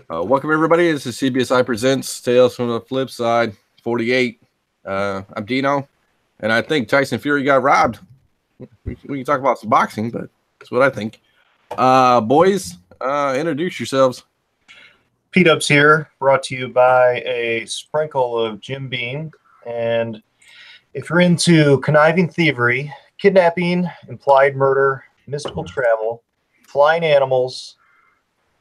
Welcome, everybody. This is CBSI Presents Tales from the Flipside 48. I'm Dino, and I think Tyson Fury got robbed. We can talk about some boxing, but that's what I think. Boys, introduce yourselves. Pete Ups here, brought to you by a sprinkle of Jim Beam. And if you're into conniving thievery, kidnapping, implied murder, mystical travel, flying animals,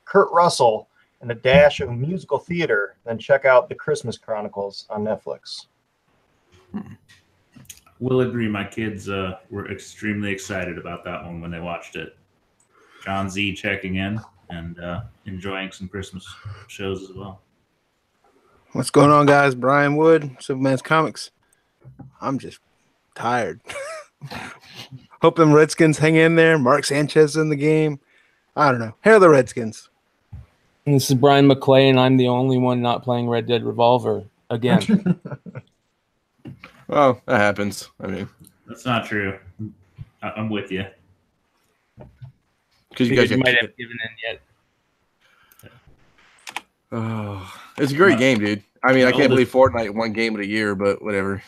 Kurt Russell, and a dash of musical theater, then check out The Christmas Chronicles on Netflix. Will agree. My kids were extremely excited about that one when they watched it. John Z checking in and enjoying some Christmas shows as well. What's going on, guys? Brian Wood, Superman's Comics. I'm just tired. Hope them Redskins hang in there. Mark Sanchez in the game. I don't know. Hail the Redskins. And this is Brian McClay, and I'm the only one not playing Red Dead Revolver again. Well, that happens. I mean, that's not true. I'm with you. Because you guys might have given in yet. Oh, it's a great game, dude. I mean, I can't believe Fortnite won Game of the Year, but whatever.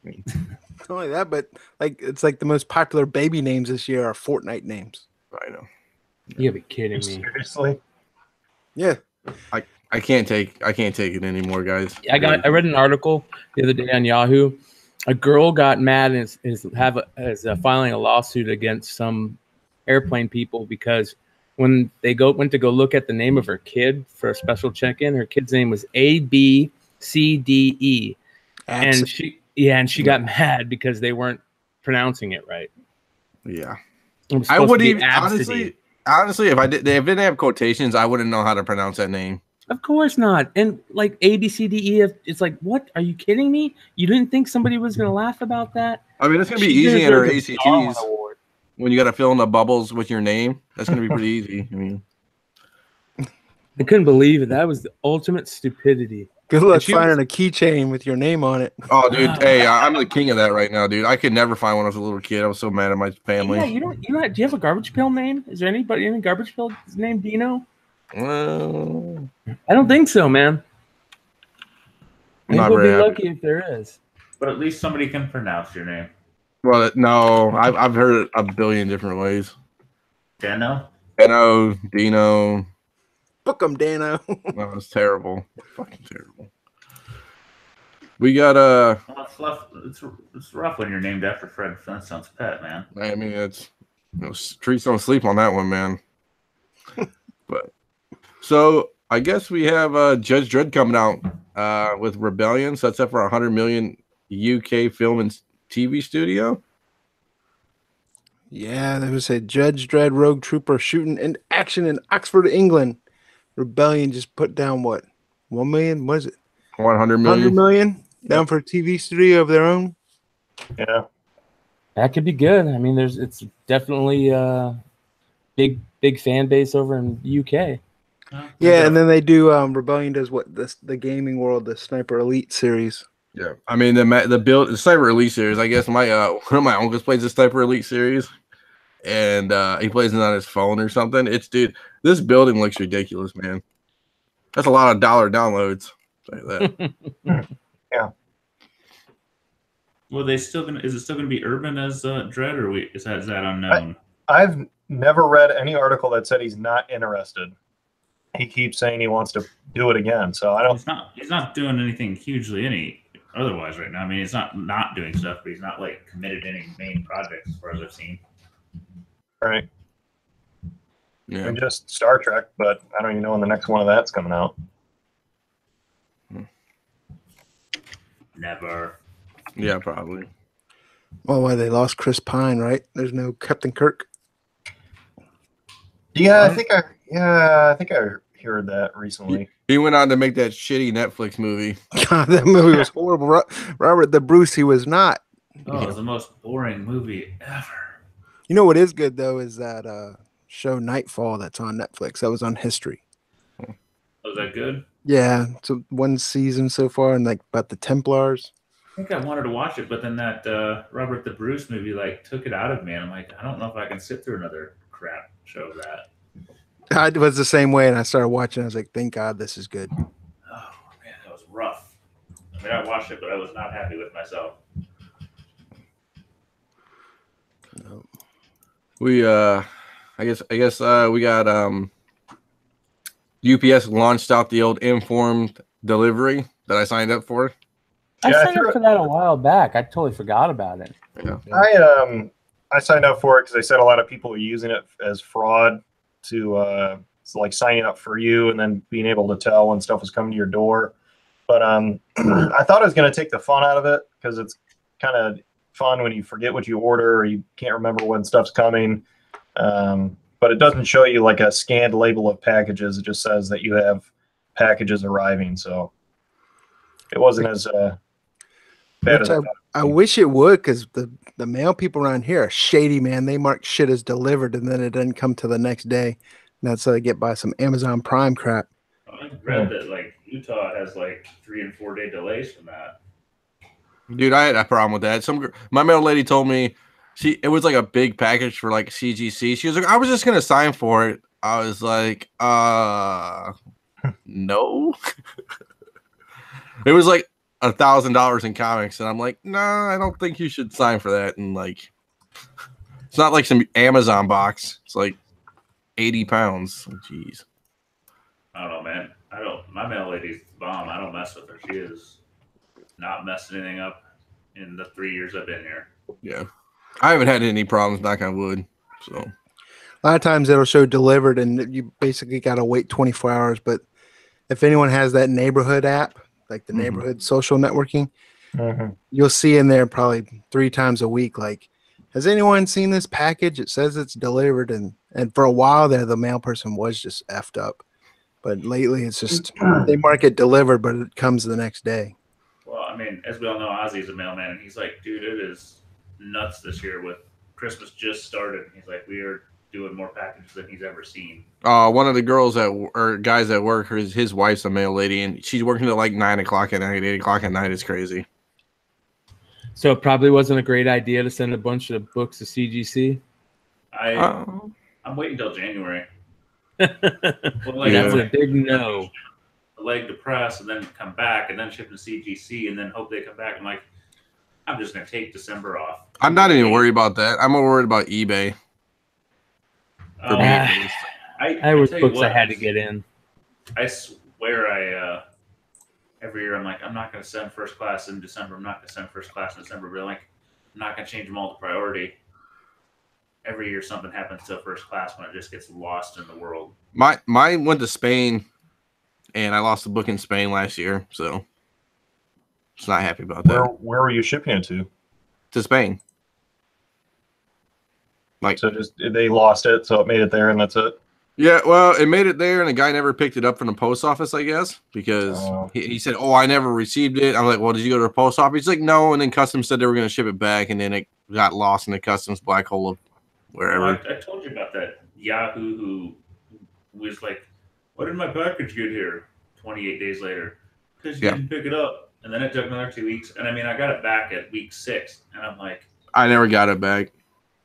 Not only that, but it's like the most popular baby names this year are Fortnite names. I know. You gotta be kidding me. Seriously? Yeah. I can't take it anymore, guys. I read an article the other day on Yahoo. A girl got mad and is filing a lawsuit against some airplane people because when they went to go look at the name of her kid for a special check-in, her kid's name was ABCDE, and she got mad because they weren't pronouncing it right. Yeah, I wouldn't even honestly if it didn't have quotations, I wouldn't know how to pronounce that name. Of course not. And like ABCDE, it's like, what? Are you kidding me? You didn't think somebody was going to laugh about that? I mean, it's going to be easy in her ACTs when you got to fill in the bubbles with your name. That's going to be pretty easy. I mean, I couldn't believe it. That was the ultimate stupidity. Good luck finding a keychain with your name on it. Oh, dude. Hey, I'm the king of that right now, dude. I could never find one when I was a little kid. I was so mad at my family. Yeah, you don't. Do you have a Garbage Pail name? Is there anybody in a Garbage Pail named Dino? I don't think so, man. We'll be lucky if there is. But at least somebody can pronounce your name. Well, no, I've heard it a billion different ways. Dano, Dino. Book 'em, Dano. That was terrible. Fucking terrible. We got it's rough when you're named after Fred Flintstone's pet, man. I mean, it's streets don't sleep on that one, man. But so I guess we have Judge Dredd coming out with Rebellion. So that's up for $100 million UK film and TV studio. Yeah, there was a Judge Dredd Rogue Trooper shooting in action in Oxford, England. Rebellion just put down what? 1 million? What is it? 100 million. 100 million down for a TV studio of their own. Yeah, that could be good. I mean, it's definitely big fan base over in the UK. Yeah, and then they do Rebellion does what the gaming world, the Sniper Elite series. Yeah, I mean the Sniper Elite series. I guess my one of my uncles plays the Sniper Elite series, and he plays it on his phone or something. Dude, this building looks ridiculous, man. That's a lot of dollar downloads. Like that. Yeah. Well, is it still gonna be Urban as Dredd, or is that unknown? I've never read any article that said he's not interested. He keeps saying he wants to do it again, so I don't. He's not doing anything hugely otherwise right now. I mean, he's not doing stuff, but he's not like committed to any main projects as far as I've seen. Right. Yeah. And just Star Trek, but I don't even know when the next one of that's coming out. Never. Yeah, probably. Well, why they lost Chris Pine, right? There's no Captain Kirk. Yeah, I think I heard that recently. He went on to make that shitty Netflix movie. God, that movie was horrible. Robert the Bruce, he was not. Oh, it was the most boring movie ever. You know what is good though is that show Nightfall that's on Netflix. That was on History. Was that good? Yeah, so one season so far, and like about the Templars. I think I wanted to watch it, but then that Robert the Bruce movie like took it out of me. And I'm like, I don't know if I can sit through another crap show of that. I was the same way, and I started watching. I was like, "Thank God, this is good." Oh man, that was rough. I mean, I watched it, but I was not happy with myself. No. We I guess we got UPS launched out the old informed delivery that I signed up for. I Yeah, I signed threw up for that a while back. I totally forgot about it. Yeah. I signed up for it because they said a lot of people are using it as fraud to so like signing up for you and then being able to tell when stuff was coming to your door. But I thought it was going to take the fun out of it because it's kind of fun when you forget what you order or you can't remember when stuff's coming. But it doesn't show you like a scanned label of packages. It just says that you have packages arriving. So it wasn't as bad as I thought. I wish it would, because the mail people around here are shady, man. They mark shit as delivered, and then it doesn't come to the next day. And that's how they get by some Amazon Prime crap. I read that like Utah has like 3 and 4 day delays from that. Dude, I had a problem with that. My mail lady told me it was like a big package for like CGC. She was like, I was just gonna sign for it. I was like, no. It was like $1,000 in comics, and I'm like, nah, I don't think you should sign for that. And like, it's not like some Amazon box. It's like 80 pounds. Jeez. I don't know, man. My mail lady's the bomb. I don't mess with her. She is not messing anything up in the 3 years I've been here. Yeah. I haven't had any problems, knock on wood. So A lot of times it'll show delivered, and you basically got to wait 24 hours. But if anyone has that neighborhood app, like the neighborhood social networking, you'll see in there probably 3 times a week, like, has anyone seen this package? It says it's delivered. And for a while there, the mail person was just effed up. But lately it's just, they mark it delivered, but it comes the next day. Well, I mean, as we all know, Ozzy's a mailman, and he's like, dude, it is nuts this year with Christmas just started. He's like, we are doing more packages than he's ever seen. One of the girls or guys at work, his wife's a mail lady, and she's working till like 9 o'clock at night, 8 o'clock at night. It's crazy. So it probably wasn't a great idea to send a bunch of books to CGC. I'm waiting till January. Well, that's a big no. A leg to press and then come back and then ship to CGC and then hope they come back. I'm like, I'm just going to take December off. I'm not even worried about that. I'm more worried about eBay. I was books I had to get in. I swear every year I'm like, I'm not going to send first class in December. I'm not going to send first class in December. But like, I'm not going to change them all to priority. Every year something happens to first class when it just gets lost in the world. Mine went to Spain, and I lost the book in Spain last year, so just not happy about that. Where were you shipping it to? To Spain. Like, so just they lost it, so it made it there, and that's it. Yeah, well, it made it there, and the guy never picked it up from the post office, I guess, because he said, "Oh, I never received it." I'm like, "Well, did you go to the post office?" He's like, "No," and then customs said they were going to ship it back, and then it got lost in the customs black hole of wherever. Well, I told you about that Yahoo who was like, "Why did my package get here?" 28 days later, because you didn't pick it up, and then it took another 2 weeks, and I mean, I got it back at week 6, and I'm like, I never got it back.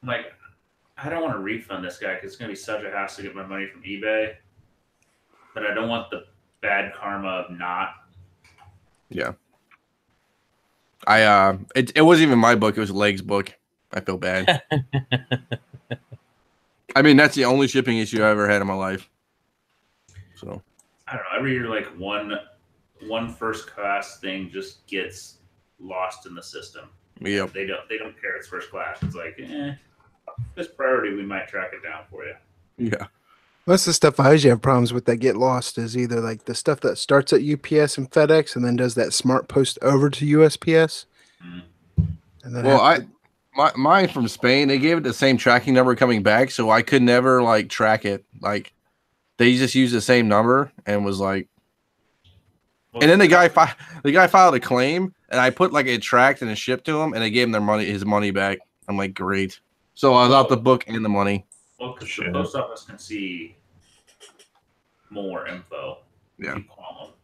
I'm like, I don't want to refund this guy because it's going to be such a hassle to get my money from eBay, but I don't want the bad karma of not. Yeah. It wasn't even my book. It was Leg's book. I feel bad. I mean, that's the only shipping issue I ever had in my life. So I don't know. Every year, like one first class thing just gets lost in the system. Yep. They don't care it's first class. It's like, this priority, we might track it down for you. Yeah. Most of the stuff I usually have problems with that get lost is either like the stuff that starts at UPS and FedEx and then does that smart post over to USPS. And then mine from Spain, they gave it the same tracking number coming back, so I could never like track it. Like they just used the same number and was like, and then the guy filed a claim, and I put like it tracked and it shipped to him, and they gave him his money back. I'm like, great. So I got the book and the money. Well, because the post office can see more info. Yeah. You call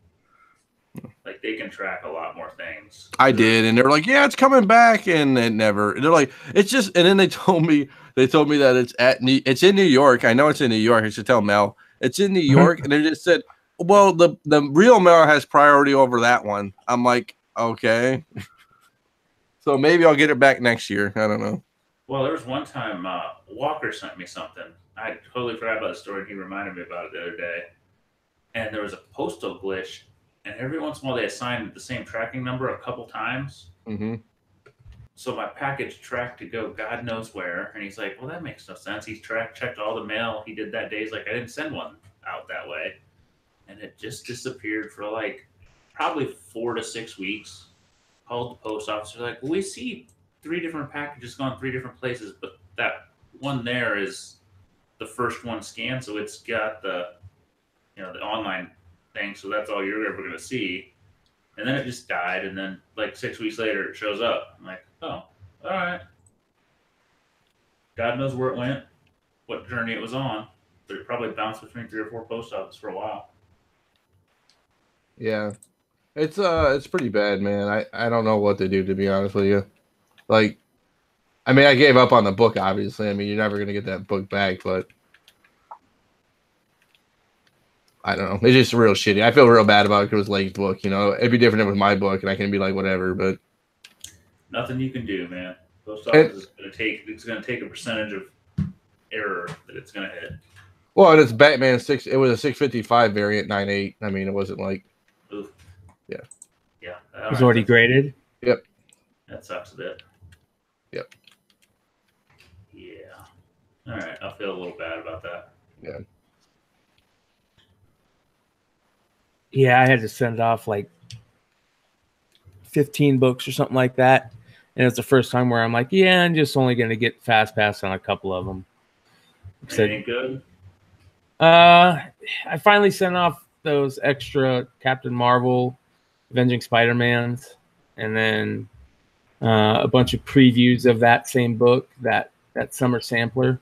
them. Like they can track a lot more things. I did, and they were like, "Yeah, it's coming back," and it never. They're like, "It's just," and then they told me that it's in New York. I know it's in New York. I should tell Mel It's in New York, and they just said, well, the real mail has priority over that one. I'm like, okay. So maybe I'll get it back next year. I don't know. Well, there was one time Walker sent me something. I totally forgot about the story, and he reminded me about it the other day. And there was a postal glitch, and every once in a while they assigned the same tracking number a couple times. Mm-hmm. So my package tracked to go God knows where, and he's like, well, that makes no sense. He's checked all the mail he did that day. He's like, I didn't send one out that way. And it just disappeared for like probably 4 to 6 weeks. Called the post office. They're like, well, we see 3 different packages gone 3 different places, but that one there is the first one scanned, so it's got the the online thing, so that's all you're ever going to see. And then it just died, and then like 6 weeks later it shows up. I'm like, oh, all right. God knows where it went, what journey it was on, but it probably bounced between 3 or 4 post offices for a while. Yeah. It's pretty bad, man. I don't know what to do, to be honest with you. Like, I mean, I gave up on the book, obviously. I mean, you're never going to get that book back, but I don't know. It's just real shitty. I feel real bad about it because it was Lake's book. It'd be different if it was my book, and I can be like, whatever. But nothing you can do, man. Post office is going to take a percentage of error that it's going to hit. Well, and it's Batman 6. It was a 655 variant 9.8. I mean, it wasn't like. Oof. Yeah. Yeah. It was already graded. Yep. That sucks a bit. Yep. Yeah. All right. I feel a little bad about that. Yeah. Yeah, I had to send off like 15 books or something like that. And it's the first time where I'm like, yeah, I'm just only going to get fast pass on a couple of them. Anything good? I finally sent off those extra Captain Marvel, Avenging Spider-Mans, and then a bunch of previews of that same book, that summer sampler,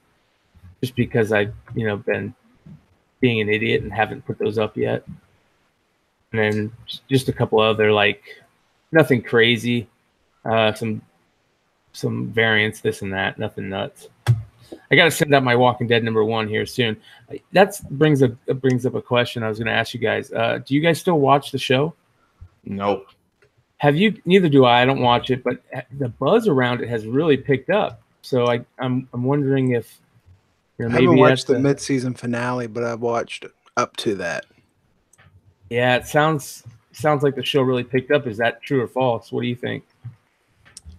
just because I've been being an idiot and haven't put those up yet. And then just a couple other, like, nothing crazy, some variants, this and that, nothing nuts. I got to send out my Walking Dead #1 here soon. That brings up a question I was going to ask you guys. Do you guys still watch the show? Nope. Have you? Neither do I. I don't watch it, but the buzz around it has really picked up. So I'm wondering if I maybe haven't watched the mid-season finale, but I've watched up to that. Yeah, it sounds like the show really picked up. Is that true or false? What do you think?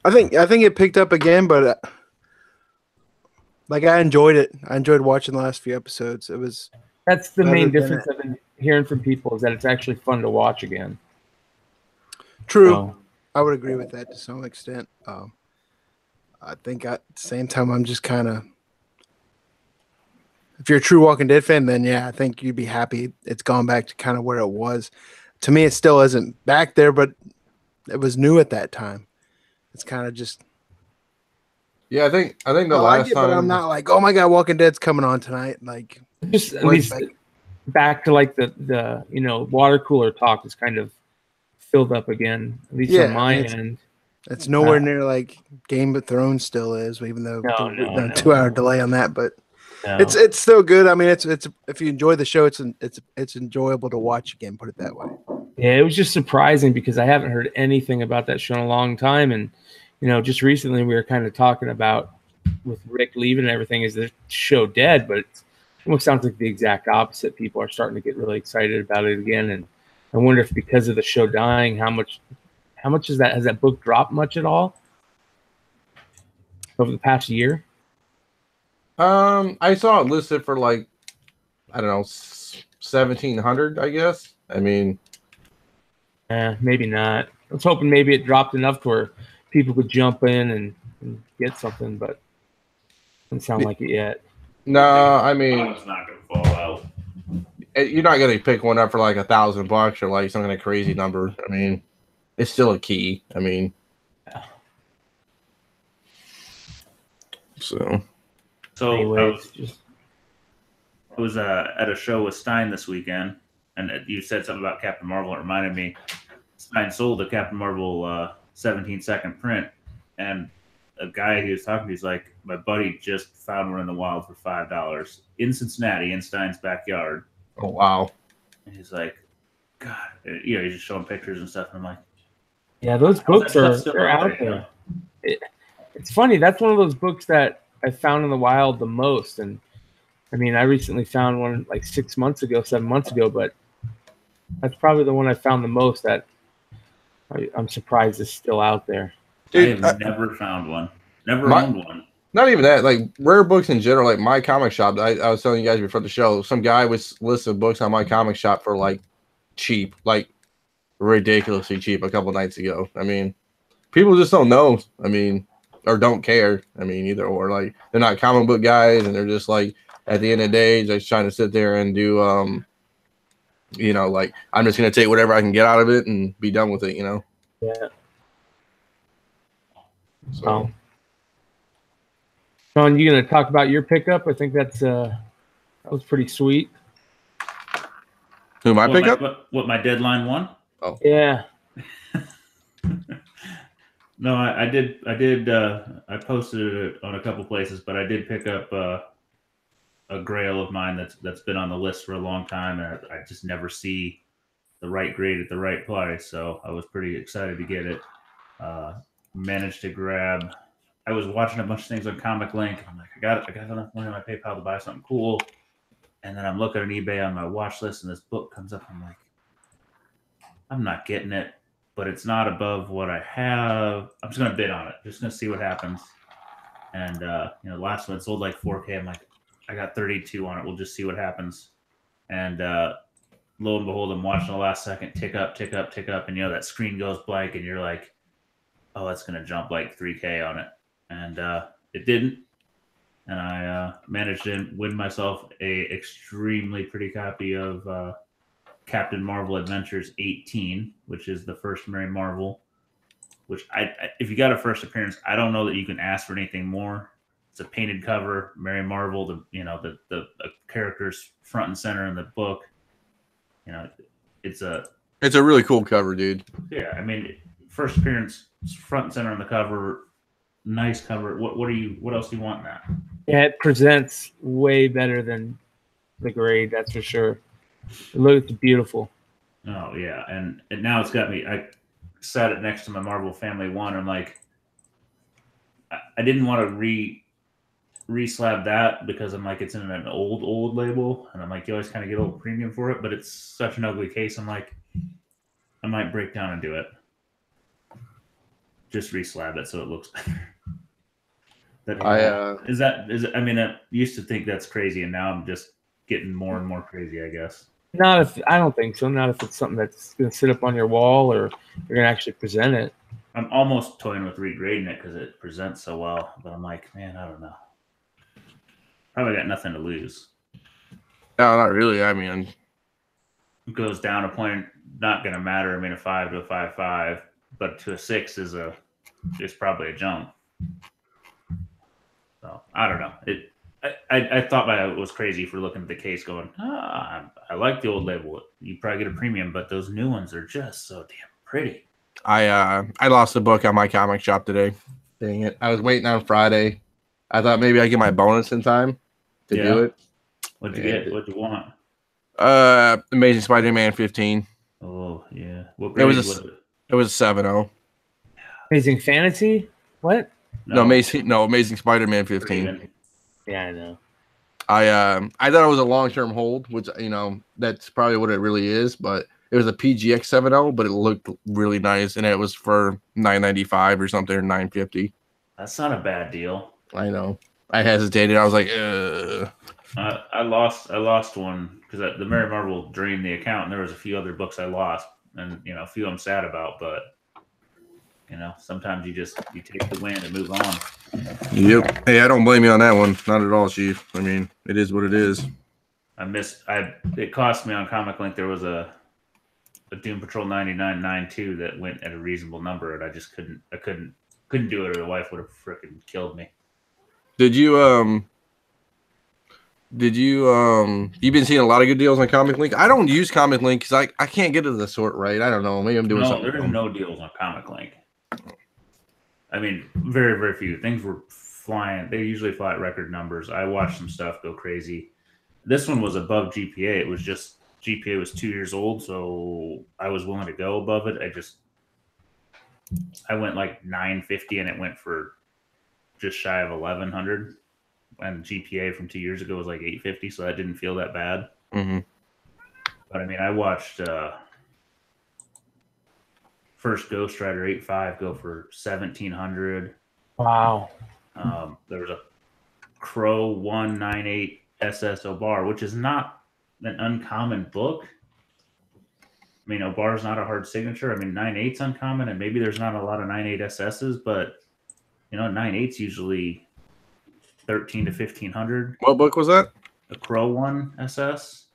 I think it picked up again, but I enjoyed it. I enjoyed watching the last few episodes. That's the main difference I've been hearing from people, is that it's actually fun to watch again. True. So, I would agree with that to some extent. I think at the same time, I'm just kind of, if you're a true Walking Dead fan, then yeah, I think you'd be happy it's gone back to kind of where it was. To me, it still isn't back there, but it was new at that time. It's kind of just. Yeah, I think the last time. But I'm not like, oh my god, Walking Dead's coming on tonight. Like, just at least back to like the water cooler talk is kind of filled up again. At least on my end. It's nowhere near like Game of Thrones still is, even though no 2-hour delay on that. But it's still good. I mean, it's if you enjoy the show, it's enjoyable to watch again. Put it that way. Yeah, it was just surprising because I haven't heard anything about that show in a long time, and just recently we were kind of talking about with Rick leaving and everything, is the show dead? But it almost sounds like the exact opposite. People are starting to get really excited about it again, and I wonder if because of the show dying, how much has that book dropped much at all over the past year? I saw it listed for like, I don't know, 1,700, I guess. I mean, maybe not. I was hoping maybe it dropped enough to where people could jump in and get something, but doesn't sound like it yet. No, I mean, it's not going to fall out. You're not going to pick one up for like $1,000 or like some kind of crazy number. I mean, it's still a key. I mean, so anyways, I was at a show with Stein this weekend, and you said something about Captain Marvel. It reminded me, Stein sold a Captain Marvel 17-second print, and a guy he was talking to, he's like, my buddy just found one in the wild for $5 in Cincinnati, in Stein's backyard. Oh wow! And he's like, God, you know, he's just showing pictures and stuff. And I'm like, Yeah, those books they're out there. It's funny. That's one of those books that I found in the wild the most. And I mean, I recently found one like 7 months ago, but that's probably the one I found the most that I'm surprised is still out there. Dude, I have never found one. Never owned one. Not even that. Like rare books in general, like My Comic Shop. I was telling you guys before the show, some guy was listing books on My Comic Shop for like cheap, like ridiculously cheap a couple nights ago. I mean, people just don't know. I mean, or don't care. I mean, either or. Like they're not comic book guys, and they're just like at the end of the day, just trying to sit there and do, you know, like I'm just gonna take whatever I can get out of it and be done with it. You know. Yeah. So. Sean, you gonna talk about your pickup? I think that was pretty sweet. Who my pickup? What my deadline one? Oh yeah. No, I did. I posted it on a couple places, but I did pick up a grail of mine that's been on the list for a long time, and I just never see the right grade at the right price. So I was pretty excited to get it. Managed to grab. I was watching a bunch of things on Comic Link. I'm like, I got enough money on my PayPal to buy something cool, and then I'm looking on eBay on my watch list, and this book comes up. I'm like, I'm not getting it, but it's not above what I have. I'm just gonna bid on it. Just gonna see what happens. And you know, the last one sold like 4K. I'm like, I got 32 on it. We'll just see what happens. And lo and behold, I'm watching the last second tick up, tick up, tick up, and you know that screen goes blank, and you're like, oh, it's gonna jump like 3K on it, and it didn't. And I managed to win myself a extremely pretty copy of Captain Marvel Adventures 18, which is the first Mary Marvel. Which if you got a first appearance, I don't know that you can ask for anything more. It's a painted cover, Mary Marvel. The characters front and center in the book. You know, it's a really cool cover, dude. Yeah, I mean, first appearance, front and center on the cover, nice cover. What else do you want in that? Yeah, it presents way better than the grade, that's for sure. It looks beautiful. Oh yeah, and now it's got me. I sat it next to my Marvel Family 1. I'm like, I didn't want to re-slab that because I'm like, it's in an old label, and I'm like, you always kind of get a little premium for it, but it's such an ugly case. I'm like, I might break down and do it. Just re-slab it so it looks better. Is it? I mean, I used to think that's crazy, and now I'm just getting more and more crazy, I guess. I don't think so. Not if it's something that's going to sit up on your wall or you're going to actually present it. I'm almost toying with regrading it because it presents so well, but I'm like, man, I don't know. Probably got nothing to lose. No, not really. I mean, it goes down a point, not going to matter. I mean, a 5 to a 5.5, but to a 6 is probably a jump. So I don't know. I thought it was crazy for looking at the case going, I like the old label. You probably get a premium, but those new ones are just so damn pretty. I lost the book on My Comic Shop today. Dang it. I was waiting on Friday. I thought maybe I'd get my bonus in time to do it. What'd you get? What'd you want? Amazing Spider-Man 15. Oh, yeah. What grade was it? It was a 7.0. Amazing Fantasy? What? No, Amazing Spider-Man 15. Yeah, I know. I thought it was a long-term hold, which, you know, that's probably what it really is, but it was a PGX 7.0, but it looked really nice, and it was for $9.95 or something, or $9.50. That's not a bad deal. I know. I hesitated. I was like, I lost one because the Mary Marvel drained the account, and there was a few other books I lost, and you know, a few I'm sad about, but you know, sometimes you take the win and move on. Yep. Hey, I don't blame you on that one. Not at all, Chief. I mean, it is what it is. It cost me on Comic Link. There was a Doom Patrol 99.92 that went at a reasonable number, and I just couldn't do it, or the wife would have freaking killed me. You've been seeing a lot of good deals on Comic Link? I don't use Comic Link because I can't get to the sort right. I don't know. Maybe I'm doing something. There's no deals on Comic Link. I mean, very, very few. Things were flying. They usually fly at record numbers. I watched some stuff go crazy. This one was above GPA. It was just GPA was 2 years old, so I was willing to go above it. I went like 950, and it went for just shy of 1100. And GPA from 2 years ago was like 850, so that didn't feel that bad. Mm-hmm. But I mean, I watched first Ghost Rider 8.5 go for 1700. Wow. There was a Crow 198 SS Obar, which is not an uncommon book. I mean, Obar's not a hard signature. I mean, 9.8's uncommon, and maybe there's not a lot of 9.8 SS's, but 9.8's usually 13 to 1500. What book was that? The Crow 1 SS.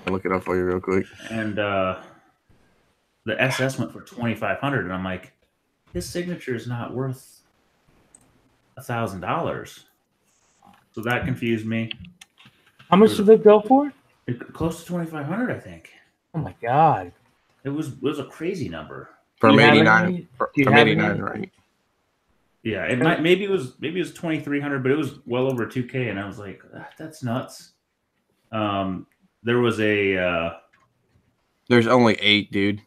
I'll look it up for you real quick. And the SS went for 2,500, and I'm like, his signature is not worth $1,000. So that confused me. How much did it go for? Close to 2,500, I think. Oh my god! It was a crazy number. From Do you have 89. any- From do you have 89, any? right? Yeah, it might maybe it was 2,300, but it was well over 2K, and I was like, that's nuts. There was a There's only 8, dude.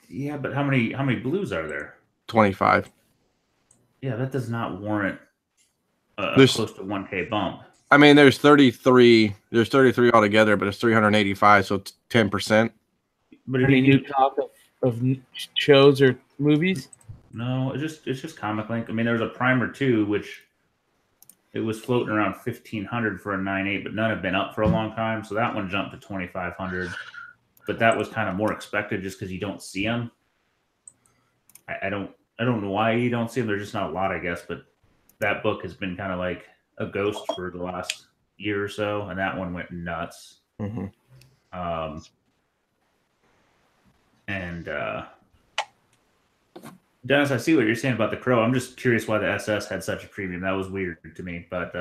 yeah, but how many blues are there? 25. Yeah, that does not warrant a There's- close to 1K bump. I mean, there's 33. There's 33 altogether, but it's 385, so it's 10%. But if Any you new talk of shows or movies? no, it's just Comic Link. I mean, there was a Primer 2, which it was floating around 1,500 for a 9.8, but none have been up for a long time, so that one jumped to 2,500. But that was kind of more expected just because you don't see them. I don't know why you don't see them. There's just not a lot, I guess. But that book has been kind of like a ghost for the last year or so, and that one went nuts. Mm-hmm. And Dennis, I see what you're saying about the Crow. I'm just curious why the SS had such a premium. That was weird to me. But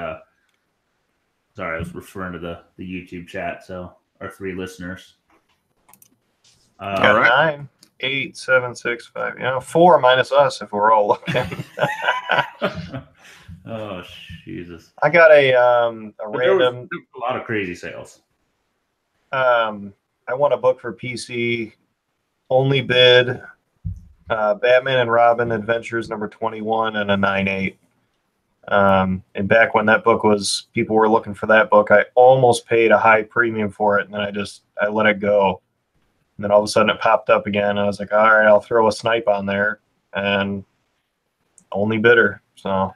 sorry, I was referring to the YouTube chat. So our 3 listeners. Got right. 9, 8, 7, 6, 5. 4 minus us if we're all looking. Oh Jesus! I got a But there was random. a lot of crazy sales. I want a book for PC. Only bid. Batman and Robin Adventures number 21 and a 9.8. And back when that book was, people were looking for that book. I almost paid a high premium for it, and then I let it go. And then all of a sudden it popped up again. And I was like, all right, I'll throw a snipe on there, and only bidder. So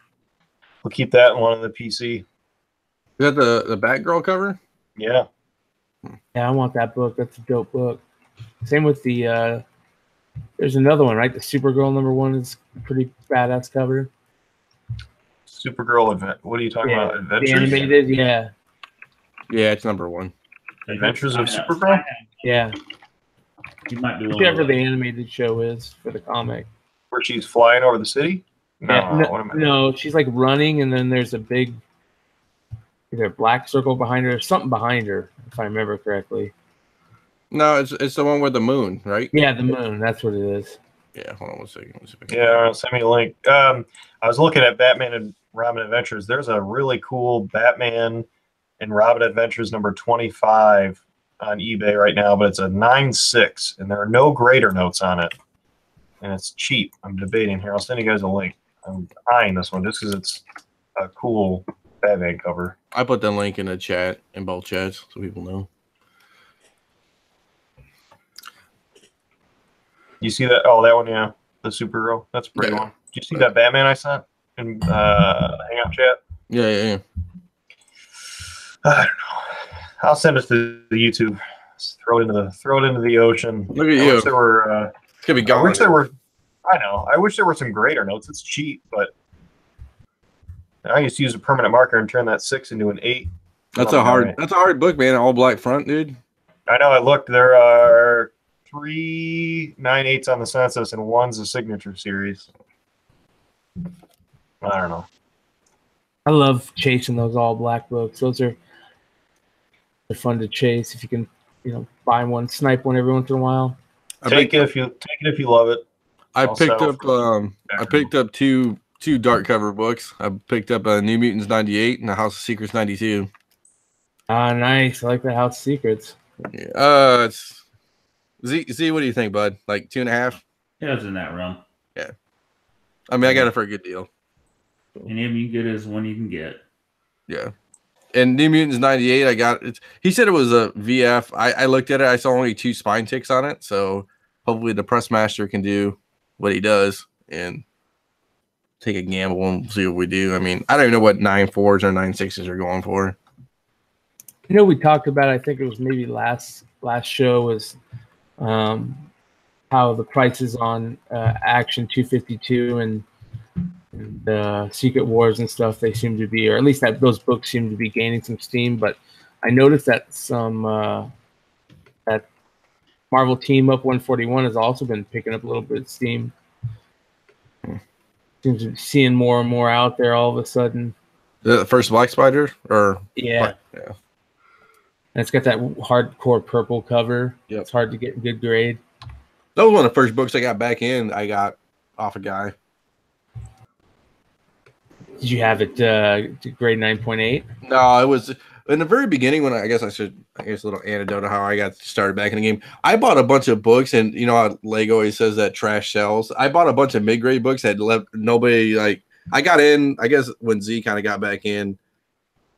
we'll keep that in one of the PC. Is that the Batgirl cover? Yeah. Yeah, I want that book. That's a dope book. Same with the there's another one, right? The Supergirl #1 is a pretty badass cover. Supergirl event. What are you talking about? The Adventures? animated, yeah. Yeah, it's #1. Adventures of Supergirl? Yeah. You might be Whatever the animated show is for the comic. Where she's flying over the city? No, Yeah, what am I? no, she's like running, and then there's a big either a black circle behind her or something behind her, if I remember correctly. No, it's the one with the moon, right? Yeah, the moon. That's what it is. Yeah, hold on one second. Let me see if I can- Yeah, send me a link. I was looking at Batman and Robin Adventures. There's a really cool Batman and Robin Adventures number 25 on eBay right now, but it's a 9.6, and there are no grader notes on it. And it's cheap. I'm debating here. I'll send you guys a link. I'm eyeing this one just because it's a cool Batman cover. I put the link in the chat, in both chats, so people know. You see that? Oh, that one, yeah. The Supergirl. That's a pretty Yeah. one. Did you see that Batman I sent in Hangout chat? Yeah. I don't know. I'll send it to the YouTube. Just throw it into the ocean. Look at I you. wish there were. It's gonna be I gone. wish there were. I know. I wish there were some grader notes. It's cheap, but I used to use a permanent marker and turn that 6 into an 8. That's a hard book, man. All black front, dude. I know. I looked. There are 3 9.8s on the census, and one's a signature series. I don't know. I love chasing those all black books. They're fun to chase if you can, buy one, snipe one every once in a while. Take it if you love it. I picked Also, up two dark cover books. I picked up a New Mutants 98 and a House of Secrets 92. Ah, nice. I like the House Secrets. It's Z, what do you think, bud? Like 2.5? Yeah, it's in that realm. Yeah. I mean, I got it for a good deal. Any of you good as one you can get. Yeah. And New Mutants 98, I got it. He said it was a VF. I looked at it. I saw only 2 spine ticks on it. So hopefully the press master can do what he does and take a gamble and see what we do. I mean, I don't even know what 9.4s or 9.6s are going for. You know, we talked about, I think it was maybe last show, was how the prices on Action 252 and Secret Wars and stuff, they seem to be, or at least that those books seem to be gaining some steam. But I noticed that some that Marvel Team Up 141 has also been picking up a little bit of steam. Seems to be seeing more and more out there all of a sudden. The first Black Spider? Or Yeah. Yeah. And it's got that hardcore purple cover. Yep. It's hard to get a good grade. That was one of the first books I got back in. I got off a guy. Did you have it to grade 9.8? No, it was in the very beginning when I guess a little anecdote of how I got started back in the game. I bought a bunch of books, and you know how Lego always says that trash sells. I bought a bunch of mid-grade books that left nobody like. I got in, I guess, when Z kind of got back in,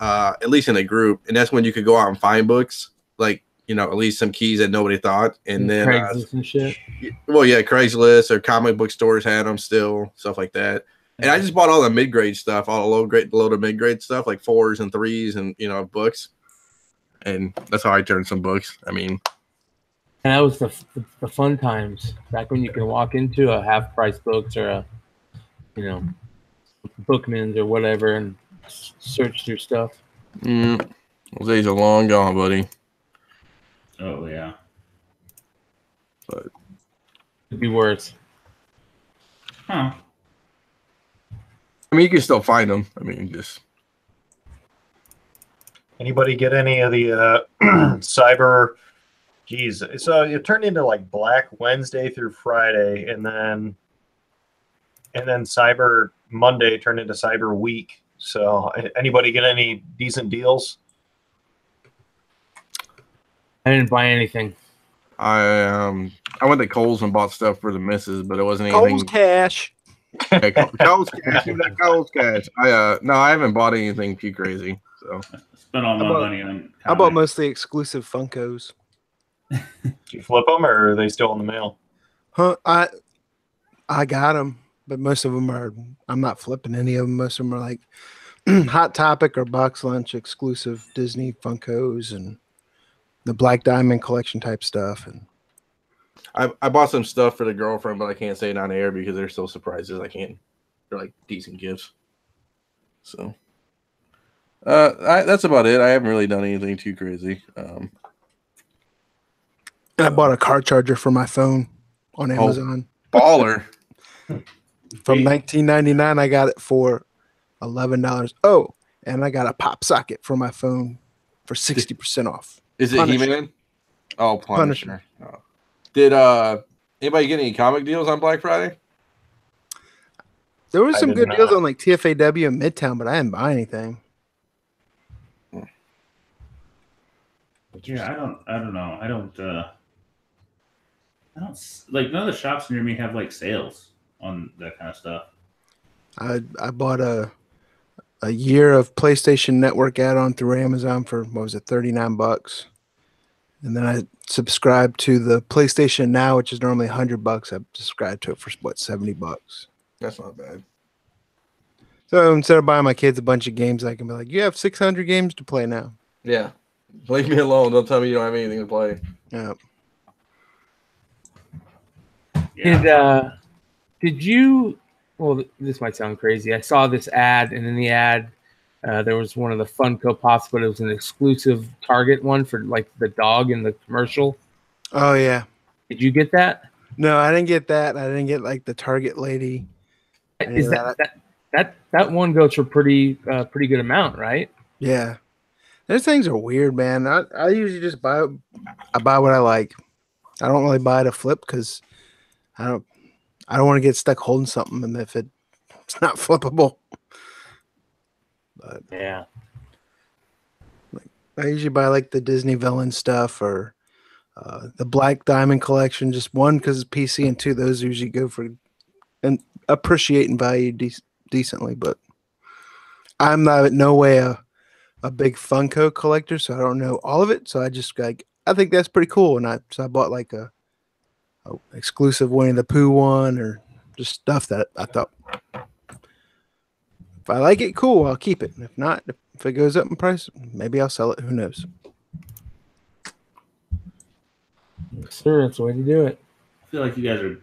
at least in a group, and that's when you could go out and find books, like, you know, at least some keys that nobody thought, and then Craigslist and shit. Well, yeah, Craigslist or comic book stores had them still, stuff like that. And I just bought all the mid-grade stuff, all the low to mid-grade stuff, like 4s and 3s and, you know, books. And that's how I turned some books. I mean. And that was the fun times, back when you can walk into a half-price books or a, you know, Bookman's or whatever and search through stuff. Those days are long gone, buddy. Oh, yeah. But It'd be worse. Huh. I mean, you can still find them. I mean, just. Anybody get any of the cyber? Geez, so it turned into like Black Wednesday through Friday, and then Cyber Monday turned into Cyber Week. So anybody get any decent deals? I didn't buy anything. I went to Kohl's and bought stuff for the missus, but it wasn't anything. Kohl's cash. Yeah, Kohl's cash. Give me that Kohl's cash. No, I haven't bought anything too crazy. So Spent all my money on. I bought mostly exclusive Funkos. Did you flip them, or are they still in the mail? Huh? I got them, but most of them are. I'm not flipping any of them. Most of them are like Hot Topic or Box Lunch exclusive Disney Funkos and the Black Diamond collection type stuff. And I bought some stuff for the girlfriend, but I can't say it on air because they're still surprises. I can't. They're like decent gifts. So, that's about it. I haven't really done anything too crazy. And I bought a car charger for my phone on Amazon. Baller. From $19.99, I got it for $11. Oh, and I got a pop socket for my phone for 60% off. Is it Punisher. He-Man? Oh, Punisher. Oh. Did anybody get any comic deals on Black Friday? There was I some did good not. deals on like TFAW and Midtown, but I didn't buy anything. Yeah, I don't know. I don't like, none of the shops near me have like sales on that kind of stuff. I bought a year of PlayStation Network add-on through Amazon for, what was it, $39. And then I subscribed to the PlayStation Now, which is normally $100. I subscribed to it for what, $70. That's not bad. So instead of buying my kids a bunch of games, I can be like, you have 600 games to play now. Yeah. Leave me alone. Don't tell me you don't have anything to play. Yeah. Yeah. Did you? Well, this might sound crazy. I saw this ad, and in the ad, there was one of the Funko Pops, but it was an exclusive Target one for like the dog in the commercial. Oh yeah. Did you get that? No, I didn't get that. I didn't get like the Target lady. Is that one goes for pretty good amount, right? Yeah. Those things are weird, man. I usually just buy what I like. I don't really buy to flip because I I don't want to get stuck holding something and if it's not flippable. But Yeah. I usually buy like the Disney villain stuff or the Black Diamond collection. Just one because it's PC, and two, those usually go for and appreciate in value decently. But I'm not no way a big Funko collector, so I don't know all of it. So I just like I think that's pretty cool, and I bought like a exclusive Winnie the Pooh one or just stuff that I thought if I like it, cool, I'll keep it. And if not, if it goes up in price, maybe I'll sell it. Who knows? Sure, that's the way to do it. I feel like you guys are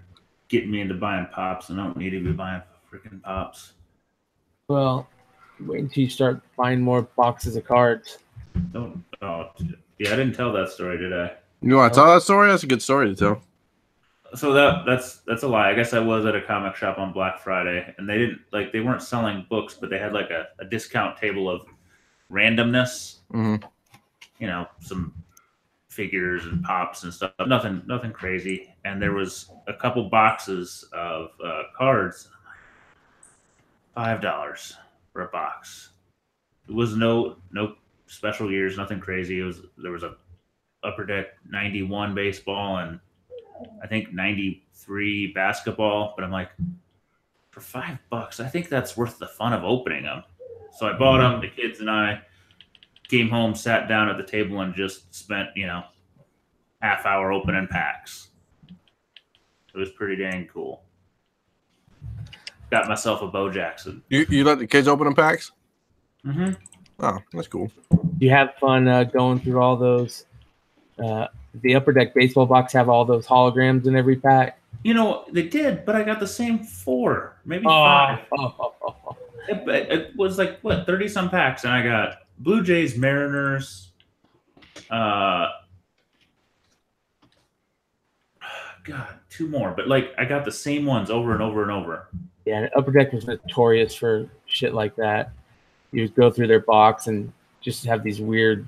getting me into buying pops, and I don't need to be buying freaking pops. Well, wait until you start buying more boxes of cards. Don't. Oh, yeah, I didn't tell that story, did I? You want to tell that story? That's a good story to tell. So that's a lie. I guess I was at a comic shop on Black Friday, and they weren't selling books, but they had like a discount table of randomness. Mm-hmm. You know, some figures and pops and stuff. Nothing crazy. And there was a couple boxes of cards. $5 for a box. It was no special years, nothing crazy. There was a Upper Deck 91 baseball and I think 93 basketball. But I'm like, for $5, I think that's worth the fun of opening them. So I bought them. The kids and I came home, sat down at the table, and just spent half hour opening packs. It was pretty dang cool. Got myself a Bo Jackson. You let the kids open them packs? Mm-hmm. Oh, that's cool. You have fun going through all those. The Upper Deck baseball box have all those holograms in every pack. They did, but I got the same 4, maybe 5. It was like, what, 30-some packs, and I got Blue Jays, Mariners, God, 2 more. But, I got the same ones over and over and over. Yeah, Upper Deck was notorious for shit like that. You would go through their box and just have these weird,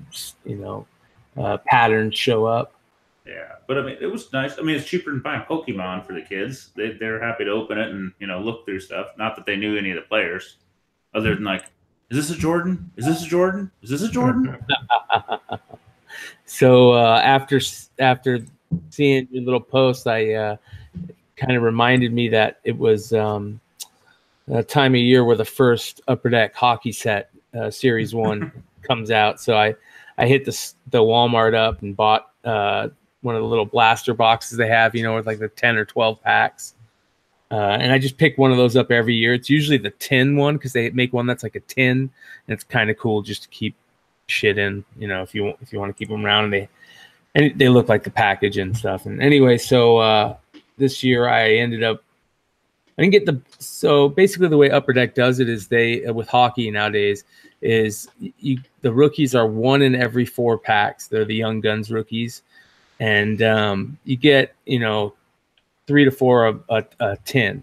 patterns show up. Yeah, but I mean, it was nice. I mean, it's cheaper than buying Pokemon for the kids. They're happy to open it and look through stuff. Not that they knew any of the players, other than is this a Jordan? Is this a Jordan? Is this a Jordan? So after seeing your little post, I kind of reminded me that it was a time of year where the first Upper Deck hockey set Series 1 comes out. So I hit the Walmart up and bought one of the little blaster boxes they have, with like the 10 or 12 packs. And I just pick one of those up every year. It's usually the tin one because they make one that's like a tin, and it's kind of cool just to keep shit in, if you want to keep them around. And they look like the package and stuff. And anyway, so this year I ended up, I didn't get so basically the way Upper Deck does it is they, with hockey nowadays, is the rookies are 1 in every 4 packs. They're the Young Guns rookies. And you get, 3 to 4 of a tin.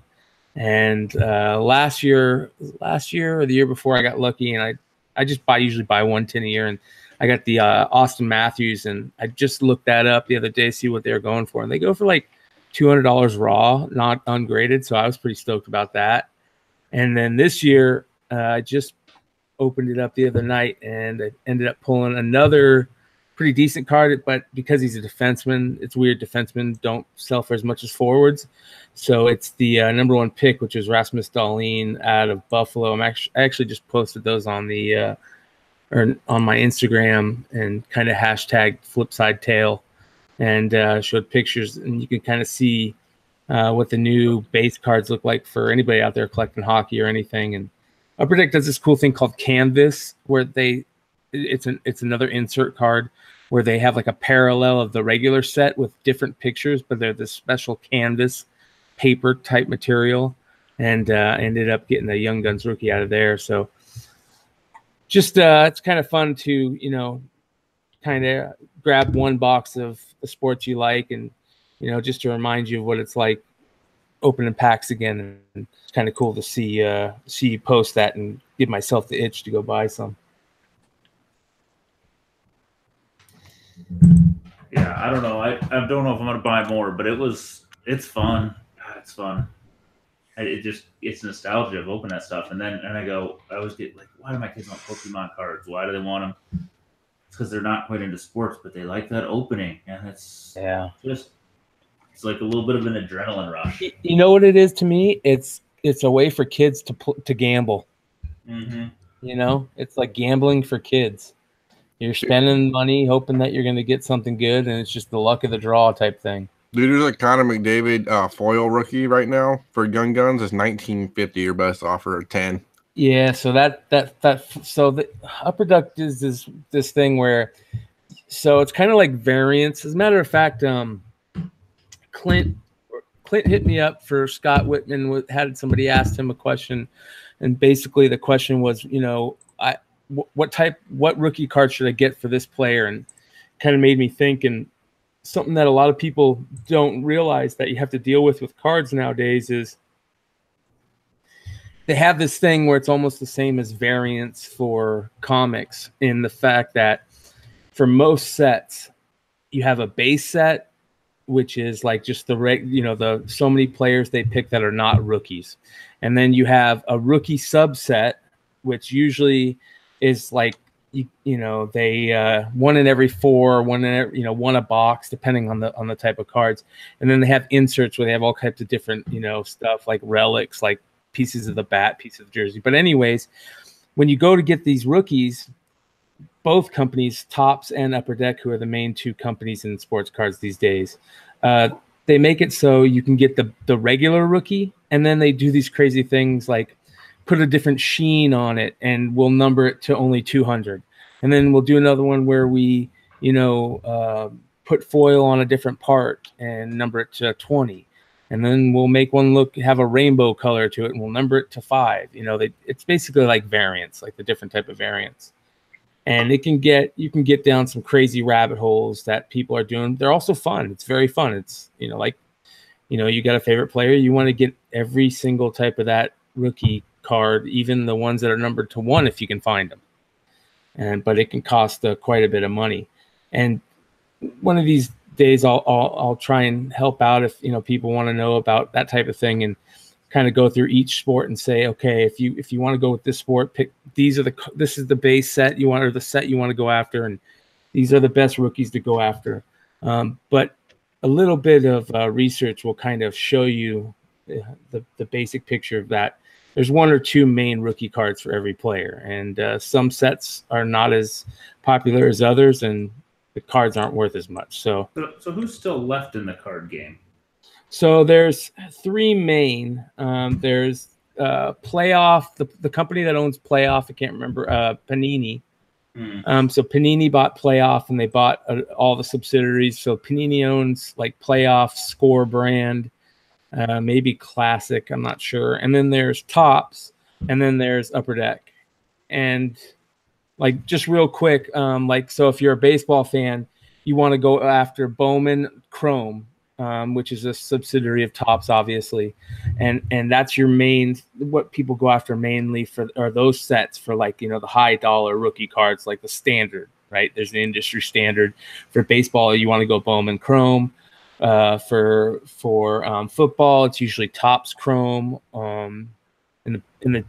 And last year or the year before, I got lucky, and I just usually buy 1 tin a year, and I got the Austin Matthews, and I just looked that up the other day to see what they were going for, and they go for like $200 raw, not ungraded. So I was pretty stoked about that. And then this year, I just opened it up the other night, and I ended up pulling another pretty decent card, but because he's a defenseman, it's weird. Defensemen don't sell for as much as forwards. So it's the number 1 pick, which is Rasmus Dahlin out of Buffalo. I actually just posted those on the or on my Instagram and kind of hashtag Flipside Tail and showed pictures, and you can kind of see what the new base cards look like for anybody out there collecting hockey or anything. And Upper Deck does this cool thing called Canvas, where it's another insert card where they have like a parallel of the regular set with different pictures, but they're this special canvas paper type material, and ended up getting a Young Guns rookie out of there. So just it's kind of fun to kind of grab one box of the sports you like, and just to remind you of what it's like opening packs again. And it's kind of cool to see you post that and give myself the itch to go buy some. Yeah, I don't know. I don't know if I'm gonna buy more, but it's fun. God, it's fun. it's nostalgia of opening that stuff. And I always get like, why do my kids want Pokemon cards? Why do they want them? It's because they're not quite into sports, but they like that opening, and it's like a little bit of an adrenaline rush. You know what it is to me? It's a way for kids to gamble. Mm-hmm. You know, it's like gambling for kids. You're spending money hoping that you're going to get something good, and it's just the luck of the draw type thing. Dude, there's a Connor McDavid foil rookie right now for Gun Guns. It's $19.50 your best offer at 10. Yeah, so so the Upper Deck is this thing where, so it's kind of like variants. As a matter of fact, Clint hit me up for Scott Whitman. Had somebody asked him a question, and basically the question was, you know, what rookie card should I get for this player, and kind of made me think. And something that a lot of people don't realize that you have to deal with cards nowadays is they have this thing where it's almost the same as variants for comics, in the fact that for most sets, you have a base set, which is like just the so many players they pick that are not rookies. And then you have a rookie subset, which usually is like, they one in every 4, one a box, depending on the type of cards. And then they have inserts where they have all types of different, stuff like relics, like pieces of the bat, pieces of the jersey. But anyways, when you go to get these rookies, both companies, Topps and Upper Deck, who are the main 2 companies in sports cards these days, they make it so you can get the regular rookie, and then they do these crazy things like put a different sheen on it, and we'll number it to only 200. And then we'll do another one where we, put foil on a different part and number it to 20. And then we'll make one have a rainbow color to it, and we'll number it to 5. It's basically like variants, like the different type of variants. And you can get down some crazy rabbit holes that people are doing. They're also fun. It's very fun. It's, you got a favorite player. You want to get every single type of that rookie card, even the ones that are numbered to 1, if you can find them. But it can cost quite a bit of money. And one of these days, I'll try and help out if people want to know about that type of thing, and kind of go through each sport and say, okay, if you want to go with this sport, pick this is the base set you want, or the set you want to go after, and these are the best rookies to go after. But a little bit of research will kind of show you the basic picture of that. There's 1 or 2 main rookie cards for every player, and some sets are not as popular as others, and the cards aren't worth as much. So who's still left in the card game? So there's 3 main. There's Playoff, the company that owns Playoff. I can't remember. Panini. So Panini bought Playoff, and they bought all the subsidiaries. So Panini owns like Playoff, Score brand, maybe Classic. I'm not sure. And then there's Topps, and then there's Upper Deck. And like, just real quick, so if you're a baseball fan, you want to go after Bowman Chrome, which is a subsidiary of Topps, obviously, and that's your main, what people go after mainly are those sets for, like, the high dollar rookie cards, like the standard, right? There's an industry standard for baseball. You want to go Bowman Chrome. For football, it's usually Topps Chrome. In the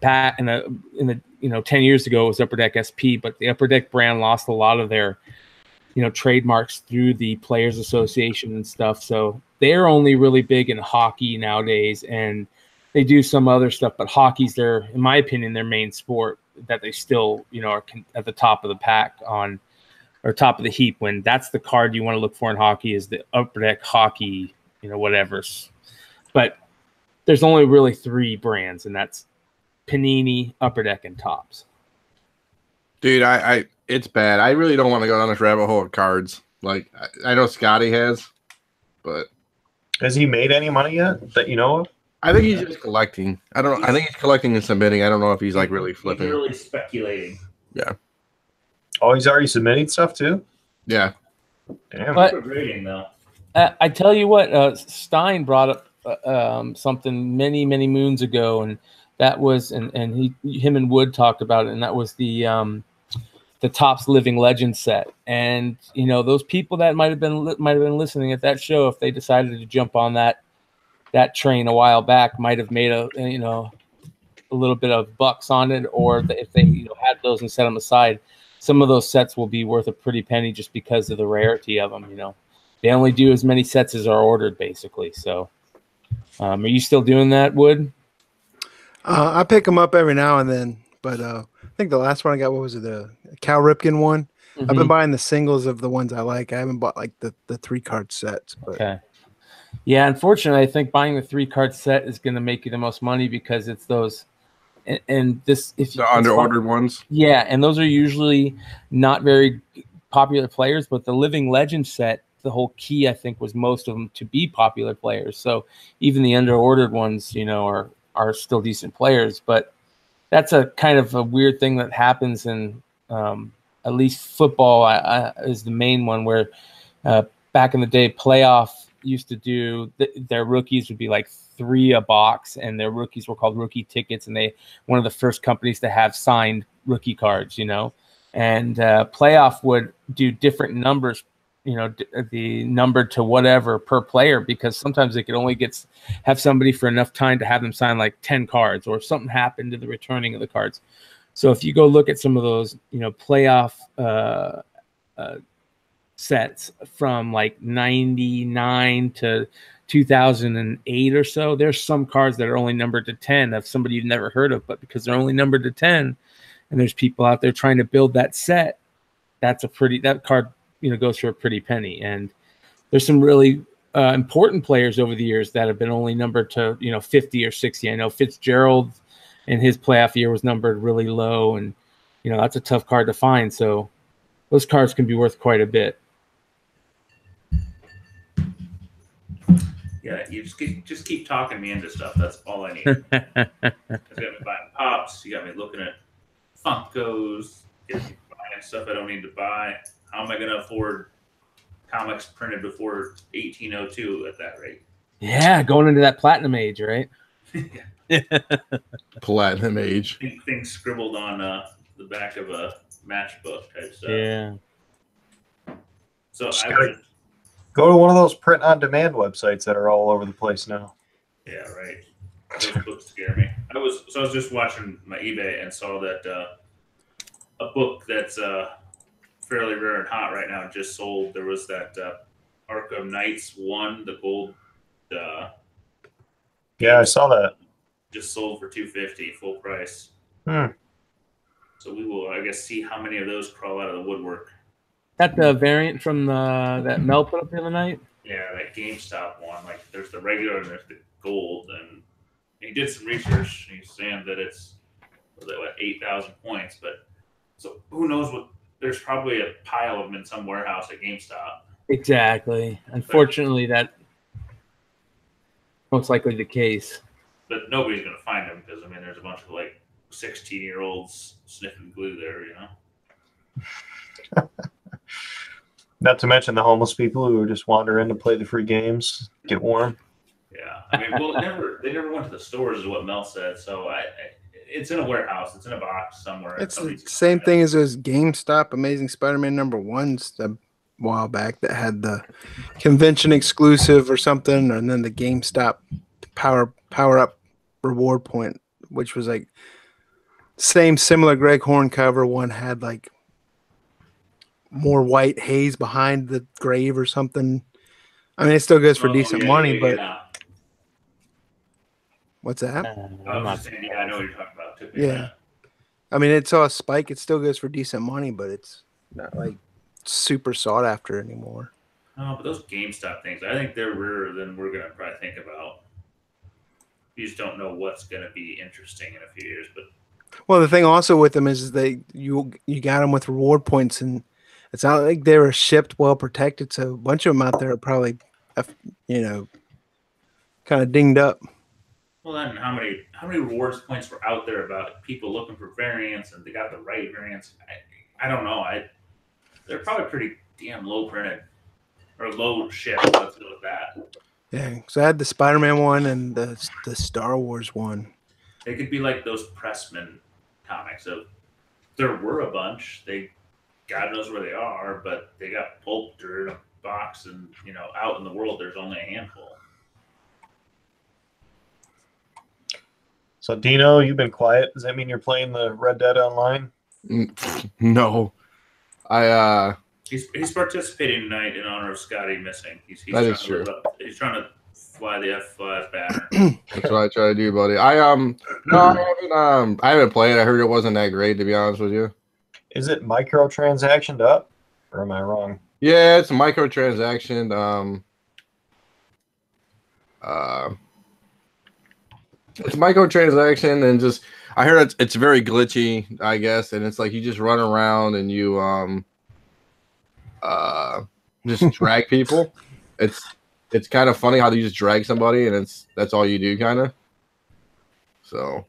10 years ago, it was Upper Deck SP, but the Upper Deck brand lost a lot of their trademarks through the Players Association and stuff. So they're only really big in hockey nowadays, and they do some other stuff, but hockey's in my opinion, their main sport that they still, are at the top of the pack on, or top of the heap. When that's the card you want to look for in hockey, is the Upper Deck hockey, whatever. But there's only really 3 brands, and that's Panini, Upper Deck, and Topps. Dude, it's bad. I really don't want to go down this rabbit hole of cards. Like, I know Scotty has, but has he made any money yet that you know of? I think he's just collecting. I don't know. I think he's collecting and submitting. I don't know if he's like really flipping. He's really speculating. Yeah. Oh, he's already submitting stuff too? Yeah. Damn. But grading, though. I tell you what, Stein brought up something many, many moons ago, and that was, and him and Wood talked about it, and that was the Topps Living Legend set. And those people that might have been listening at that show, if they decided to jump on that that train a while back might have made a little bit of bucks on it, or if they had those and set them aside, some of those sets will be worth a pretty penny just because of the rarity of them. They only do as many sets as are ordered, basically. So, are you still doing that, Wood? I pick them up every now and then, but I think the last one I got, what was it, the Cal Ripken one? Mm-hmm. I've been buying the singles of the ones I like. I haven't bought like the 3-card sets. But. Okay. Yeah, unfortunately, I think buying the 3-card set is going to make you the most money because it's those, and this if you the under-ordered ones. Yeah, and those are usually not very popular players, but the Living Legend set, the whole key I think was most of them to be popular players. So even the under-ordered ones, are still decent players, but that's a kind of a weird thing that happens in at least football is the main one where back in the day, playoff used to do their rookies would be like 3 a box, and their rookies were called rookie tickets, and they one of the first companies to have signed rookie cards, and playoff would do different numbers, the number to whatever per player, because sometimes they could only have somebody for enough time to have them sign like 10 cards, or if something happened to the returning of the cards. So if you go look at some of those, playoff sets from like 99 to 2008 or so, there's some cards that are only numbered to 10 of somebody you've never heard of, but because they're only numbered to 10 and there's people out there trying to build that set, that card goes for a pretty penny. And there's some really important players over the years that have been only numbered to 50 or 60. I know Fitzgerald in his playoff year was numbered really low, and that's a tough card to find. So those cards can be worth quite a bit. Yeah, you just keep talking me into stuff. That's all I need. You got me buying pops. You got me looking at Funkos. Get me buying stuff I don't need to buy. How am I going to afford comics printed before 1802 at that rate? Yeah, going into that platinum age, right? Yeah. Platinum age. Things scribbled on the back of a matchbook type stuff. Yeah. So go to one of those print-on-demand websites that are all over the place now. Yeah, right. Those books scare me. I was just watching my eBay and saw that a book that's fairly rare and hot right now just sold. There was that Arkham Knights 1, the gold. Yeah, I saw that. Just sold for $250 full price. So we will, I guess, see how many of those crawl out of the woodwork. That the variant from that Mel put up the other night? Yeah, that GameStop one. Like, there's the regular and there's the gold. And he did some research. And he's saying that it's 8,000 points. But so who knows what? There's probably a pile of them in some warehouse at GameStop. Exactly. Unfortunately, that's most likely the case. But nobody's going to find them because, there's a bunch of 16-year-olds sniffing glue there, Not to mention the homeless people who just wander in to play the free games, get warm. Yeah, they never went to the stores, is what Mel said. So it's in a warehouse, it's in a box somewhere. It's the same thing as those GameStop Amazing Spider-Man #1s a while back that had the convention exclusive or something, and then the GameStop power up reward point, which was like similar Greg Horn cover. One had like more white haze behind the grave or something. It still goes for decent money, but what's that? I was just saying, I know what you're talking about. Yeah. It's all a spike. It still goes for decent money, but it's not like super sought after anymore. No, but those GameStop things, I think they're rarer than we're going to probably think about. You just don't know what's going to be interesting in a few years. But well, the thing also with them is you got them with reward points, and it's not like they were shipped well protected. So a bunch of them out there are probably, kind of dinged up. Well, then how many rewards points were out there about people looking for variants and they got the right variants? I don't know. They're probably pretty damn low printed or low shipped. Let's go with that. Yeah, so I had the Spider-Man one and the Star Wars one. They could be like those Pressman comics. There were a bunch. God knows where they are, but they got pulped or in a box, and out in the world, there's only a handful. So Dino, you've been quiet. Does that mean you're playing the Red Dead Online? No, He's participating tonight in honor of Scotty missing. He's That trying is to true. live up. He's trying to fly the F5 banner. That's what I try to do, buddy. No, I haven't played. I heard it wasn't that great, to be honest with you. Is it microtransactioned up, or am I wrong? Yeah, it's a microtransaction. It's a microtransaction, and just I heard it's very glitchy, I guess, and it's like you just run around and you just drag people. It's kind of funny how you just drag somebody, and that's all you do, kind of. So,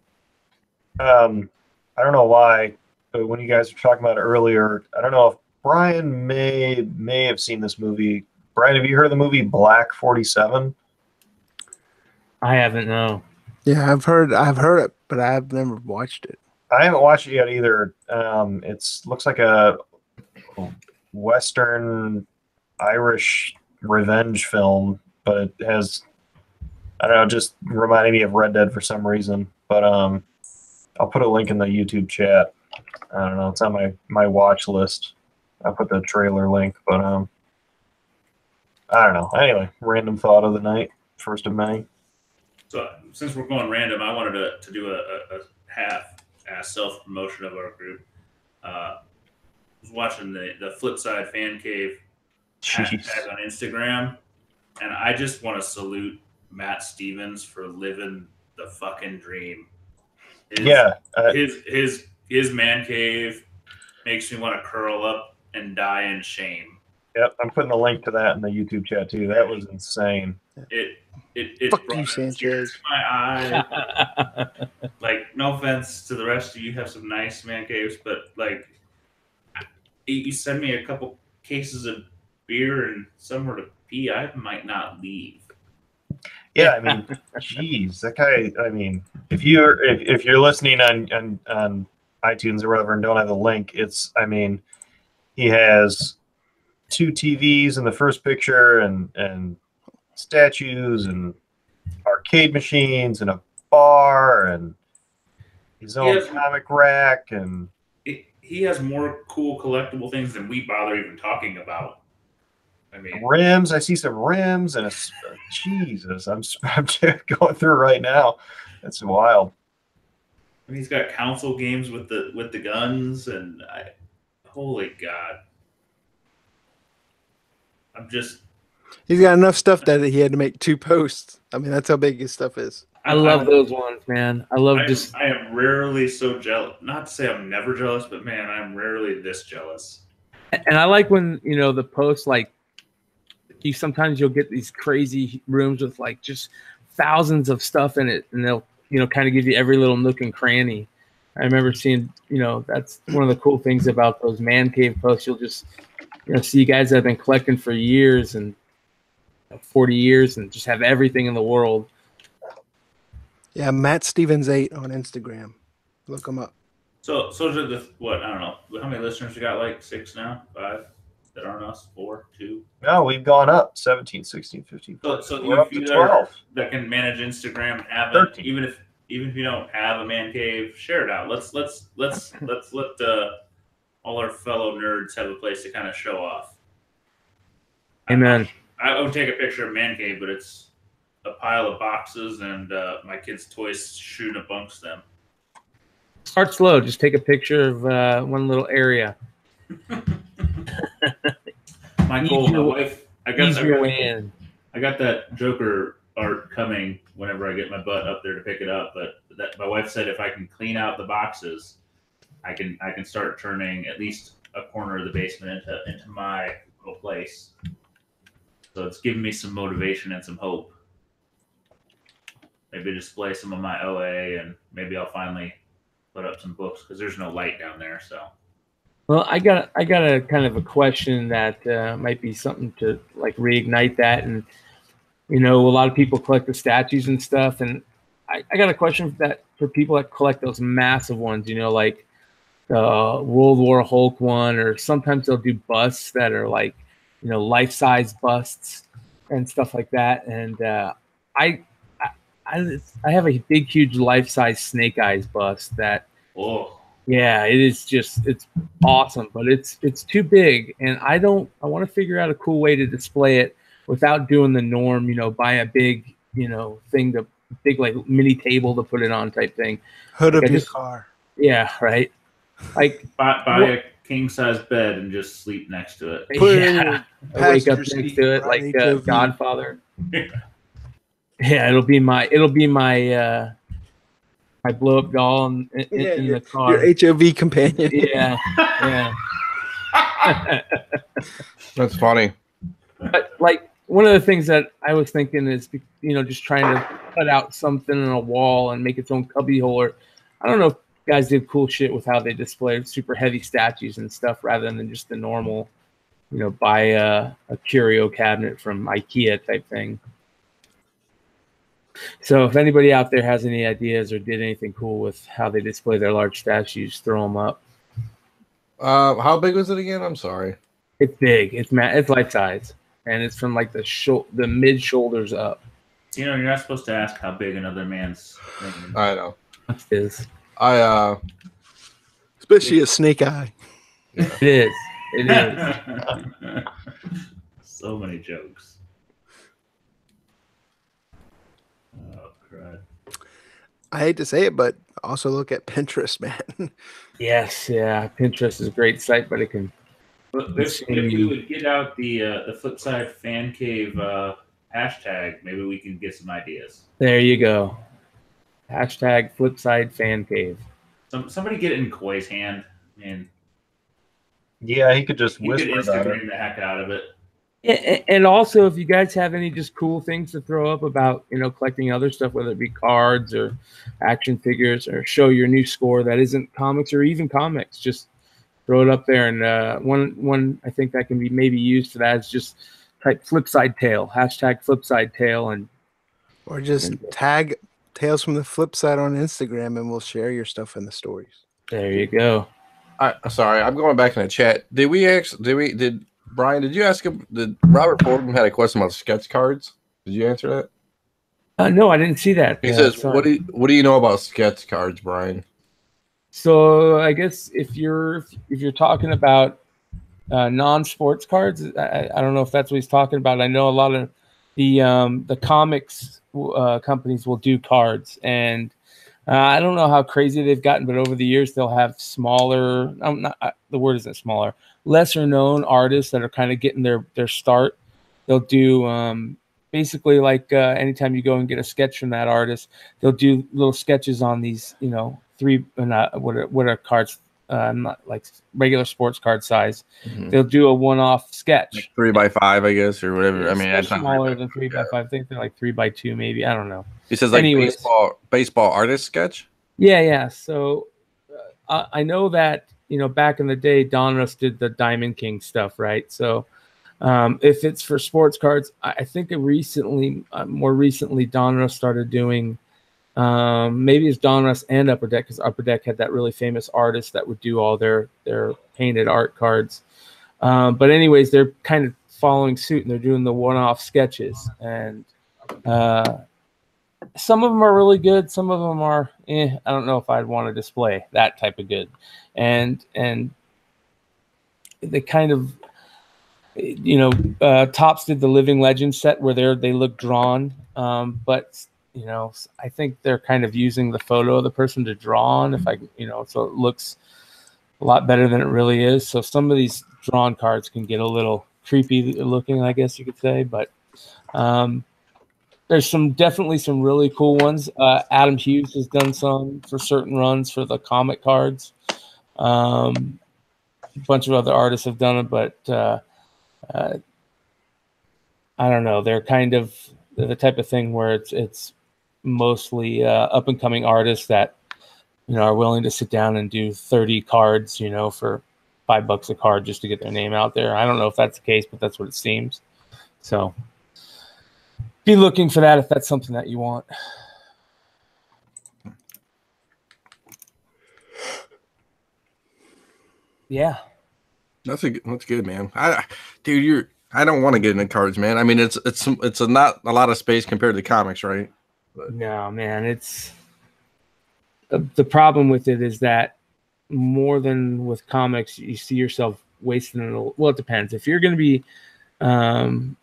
I don't know why, but when you guys were talking about it earlier, I don't know if Brian may have seen this movie. Brian, have you heard of the movie Black 47? I haven't, no. Yeah, I've heard it, but I've never watched it. I haven't watched it yet either. It looks like a Western Irish revenge film, but it has, I don't know, just reminded me of Red Dead for some reason. But I'll put a link in the YouTube chat. I don't know, it's on my watch list. I'll put the trailer link, but I don't know. Anyway, random thought of the night, 1st of May. So since we're going random, I wanted to do a half-ass self-promotion of our group. I was watching the Flipside fan cave hashtag on Instagram, and I just want to salute Matt Stevens for living the fucking dream. His man cave makes me want to curl up and die in shame. Yep, I'm putting a link to that in the YouTube chat too. That was insane. It Fuck brought you, Sanchez. to my eye. Like, no offense to the rest of you, have some nice man caves, but like, you send me a couple cases of beer and somewhere to pee, I might not leave. Yeah, I mean, geez, that guy. I mean, if you're listening on iTunes or whatever and don't have the link, I mean, he has 2 TVs in the first picture and statues and arcade machines and a bar and his own comic rack, and he has more cool collectible things than we bother even talking about. I mean, rims. I see some rims and Jesus. I'm going through right now. That's wild. I mean, he's got console games with the guns, and holy God, He's got enough stuff that he had to make 2 posts. I mean, that's how big his stuff is. I love those ones, man. I am rarely so jealous. Not to say I'm never jealous, but man, I'm rarely this jealous. And I like when, the posts, like, you'll get these crazy rooms with like just thousands of stuff in it, and they'll, kind of give you every little nook and cranny. I remember seeing, that's one of the cool things about those man cave posts. You'll just, see guys that have been collecting for years and 40 years and just have everything in the world. Yeah, Matt Stevens 8 on Instagram. Look him up. So what? I don't know. How many listeners we got? Like 6 now? 5 that aren't us? 4, 2? No, we've gone up 17, 16, 15. So we're up to 12. That can manage Instagram, even if you don't have a man cave, share it out. Let's let all our fellow nerds have a place to kind of show off. Amen. I would take a picture of man cave, but it's a pile of boxes and my kids' toys shooting amongst them. Start slow. Just take a picture of one little area. My goal, my wife. I got that Joker art coming whenever I get my butt up there to pick it up. But my wife said if I can clean out the boxes, I can start turning at least a corner of the basement into my little place. So it's giving me some motivation and some hope. Maybe display some of my OA, and maybe I'll finally put up some books because there's no light down there. So. Well, I got a kind of a question that might be something to like reignite that, and a lot of people collect the statues and stuff, and I got a question for people that collect those massive ones, like the World War Hulk one, or sometimes they'll do busts that are like life-size busts and stuff like that, and I I have a big, huge life-size Snake Eyes bust that. Oh, Yeah, it is just it's awesome, but it's too big, and I want to figure out a cool way to display it without doing the norm. Buy a big thing big like mini table to put it on type thing. Hood Like of your car. Yeah, right. Like buy a king size bed and just sleep next to it. Put it in your I wake up passenger next seat, to it right, like HOV. Godfather. Yeah, it'll be my my blow up doll in the car. Your HOV companion. Yeah, yeah. That's funny. But like one of the things that I was thinking is, just trying to cut out something in a wall and make its own cubby hole. Or I don't know if guys did cool shit with how they display super heavy statues and stuff rather than just the normal, buy a curio cabinet from IKEA type thing. So if anybody out there has any ideas or did anything cool with how they display their large statues, throw them up. How big was it again? I'm sorry. It's big. It's life size, and it's from like the mid shoulders up. You're not supposed to ask how big another man's thing is. I know. It is. Especially a snake eye. It is. It is. So many jokes. Oh, crud. I hate to say it, but also look at Pinterest, man. Yes, yeah. Pinterest is a great site, but it can. But if we would get out the Flipside fan cave hashtag, maybe we can get some ideas. There you go. Hashtag Flipside fan cave. Somebody get it in Koi's hand, and Yeah, he could just he could whisper about it. Instagram the heck out of it. And also, if you guys have any just cool things to throw up about, collecting other stuff, whether it be cards or action figures, or show your new score that isn't comics or even comics, just throw it up there. And one I think that can be maybe used for that is just type Flipside Tale, hashtag Flipside Tale, Or just tag Tales from the Flip Side on Instagram, and we'll share your stuff in the stories. there you go. Sorry, I'm going back in the chat. Did Brian, did you ask him? Did Robert Fordham had a question about sketch cards? Did you answer that? No, I didn't see that. He says, sorry. "What do you know about sketch cards, Brian?" So I guess if you're talking about non-sports cards, I don't know if that's what he's talking about. I know a lot of the comics companies will do cards, and I don't know how crazy they've gotten, but over the years they'll have smaller. The word isn't smaller. Lesser known artists that are kind of getting their start. They'll do basically like anytime you go and get a sketch from that artist, they'll do little sketches on these, what are cards, not like regular sports card size. Mm-hmm. They'll do a one-off sketch. Like 3x5, I guess, or whatever. I mean, it's smaller than 3x5. I think they're like 3x2, maybe. I don't know. He says like Anyways. baseball artist sketch. Yeah. So I know that back in the day, Donruss did the Diamond King stuff, right? So if it's for sports cards, I think more recently, Donruss started doing. Maybe it's Donruss and Upper Deck, because Upper Deck had that really famous artist that would do all their painted art cards. But anyways, they're kind of following suit, and they're doing the one-off sketches. And some of them are really good. Some of them are, I don't know if I'd want to display that type of good. And they kind of, Topps did the Living Legend set where they look drawn. But I think they're kind of using the photo of the person to draw on, so it looks a lot better than it really is. So some of these drawn cards can get a little creepy looking, I guess you could say, but there's definitely some really cool ones. Adam Hughes has done some for certain runs for the comic cards. A bunch of other artists have done it, but I don't know. They're kind of the type of thing where it's mostly up and coming artists that are willing to sit down and do 30 cards, for $5 a card just to get their name out there. I don't know if that's the case, but that's what it seems. So be looking for that if that's something that you want. Yeah. That's good, man. I don't want to get into cards, man. I mean, it's not a lot of space compared to comics, right? No, man, it's the problem with it is that more than with comics, you see yourself wasting it. Well, it depends. If you're going to be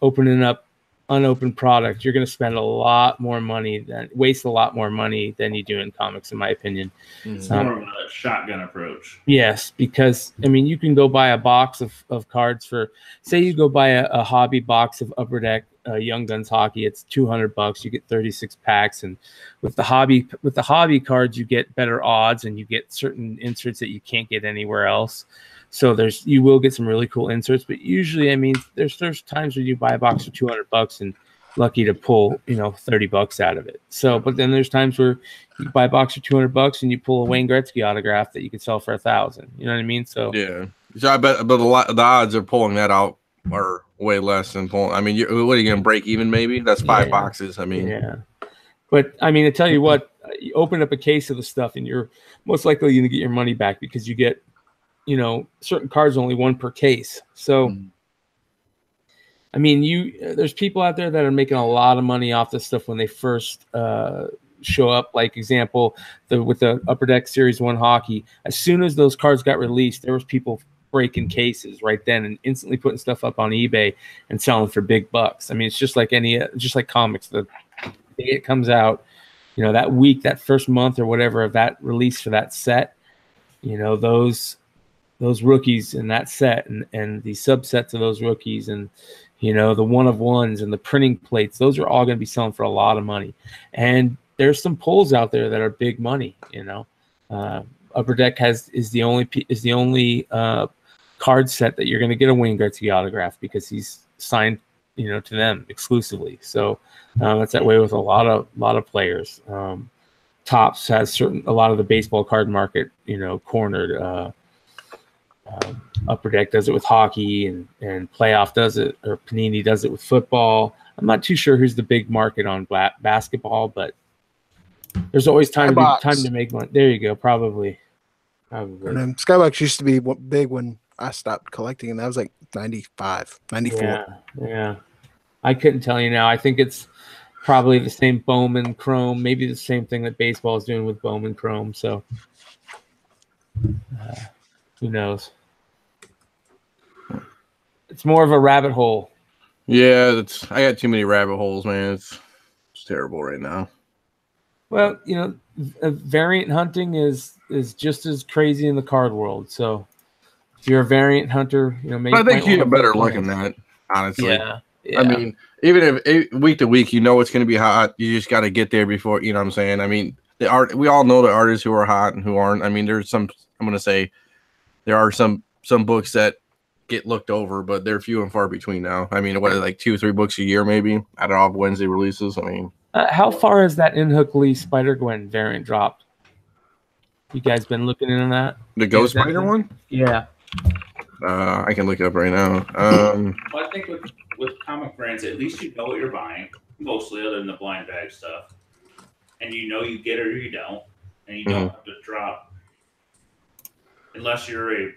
opening up unopened product, you're going to spend waste a lot more money than you do in comics, in my opinion. It's more of a shotgun approach. Yes, because I mean, you can go buy a box of cards for, say, you go buy a hobby box of Upper Deck Young Guns hockey. It's $200. You get 36 packs, and with the hobby cards, you get better odds, and you get certain inserts that you can't get anywhere else. So you will get some really cool inserts, but usually, I mean, there's times where you buy a box for $200 and lucky to pull, $30 out of it. So, but then there's times where you buy a box for $200 and you pull a Wayne Gretzky autograph that you could sell for $1,000. You know what I mean? So yeah. So I bet, but the odds of pulling that out are way less than pulling. I mean, what are you going to break even? Maybe that's 5 boxes. I mean, yeah. But I mean, I tell you what, you open up a case of the stuff, and you're most likely going to get your money back because you get, certain cards only one per case. So, I mean, there's people out there that are making a lot of money off this stuff when they first show up. Like example, with the Upper Deck Series 1 hockey, as soon as those cards got released, there was people breaking cases right then and instantly putting stuff up on eBay and selling for big bucks. I mean, it's just like just like comics. The day it comes out, that week, that first month or whatever of that release for that set, those rookies in that set and the subsets of those rookies and the one-of-ones and the printing plates, those are all going to be selling for a lot of money. And there's some pulls out there that are big money. Upper Deck is the only card set that you're going to get a Wayne Gretzky autograph because he's signed to them exclusively. So that's that way with a lot of players. Topps has a lot of the baseball card market cornered. Upper Deck does it with hockey, and Playoff does it, or Panini does it with football. I'm not too sure who's the big market on basketball, but there's always time to make money. There you go, probably. And Skybox used to be big when I stopped collecting, and that was like 95, 94. Yeah. I couldn't tell you now. I think it's probably the same Bowman Chrome, maybe the same thing that baseball is doing with Bowman Chrome. So who knows? It's more of a rabbit hole. Yeah, I got too many rabbit holes, man. It's terrible right now. Well, variant hunting is just as crazy in the card world. So if you're a variant hunter, maybe I think you have better luck in that, honestly. Yeah. I mean, even if week to week, it's going to be hot. You just got to get there before, what I'm saying? I mean, we all know the artists who are hot and who aren't. I mean, there's some, I'm going to say there are some books that get looked over, but they're few and far between now. I mean, like 2 or 3 books a year, maybe out of all Wednesday releases. I mean, how far has that In-Hook Lee Spider-Gwen variant dropped? You guys been looking into that? The Ghost Spider one? Yeah. I can look it up right now. Well, I think with comic brands, at least you know what you're buying, mostly other than the blind bag stuff. And you get it or you don't. And you don't have to drop, unless you're a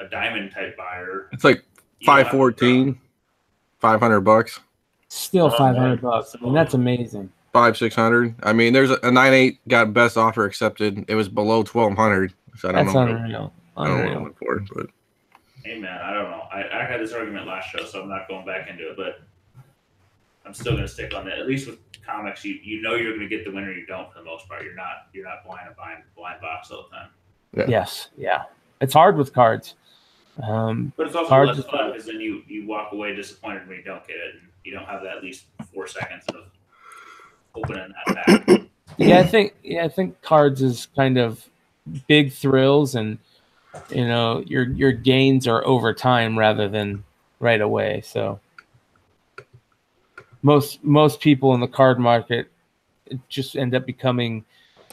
diamond type buyer. It's like 514, $500. Still $500. I mean, that's amazing. 500-600. I mean, there's a 9.8 got best offer accepted. It was below 1,200. So I don't know. Unreal. I don't know what I went for it, but. Hey man, I don't know. I had this argument last show, so I'm not going back into it, but I'm still going to stick on that. At least with comics, you're going to get the winner. You don't, for the most part. You're not blind box all the time. Yeah. Yes, yeah. It's hard with cards. But it's also less fun because then you walk away disappointed when you don't get it, and you don't have that at least 4 seconds of opening that pack. Yeah, I think cards is kind of big thrills, and your gains are over time rather than right away. So most people in the card market just end up becoming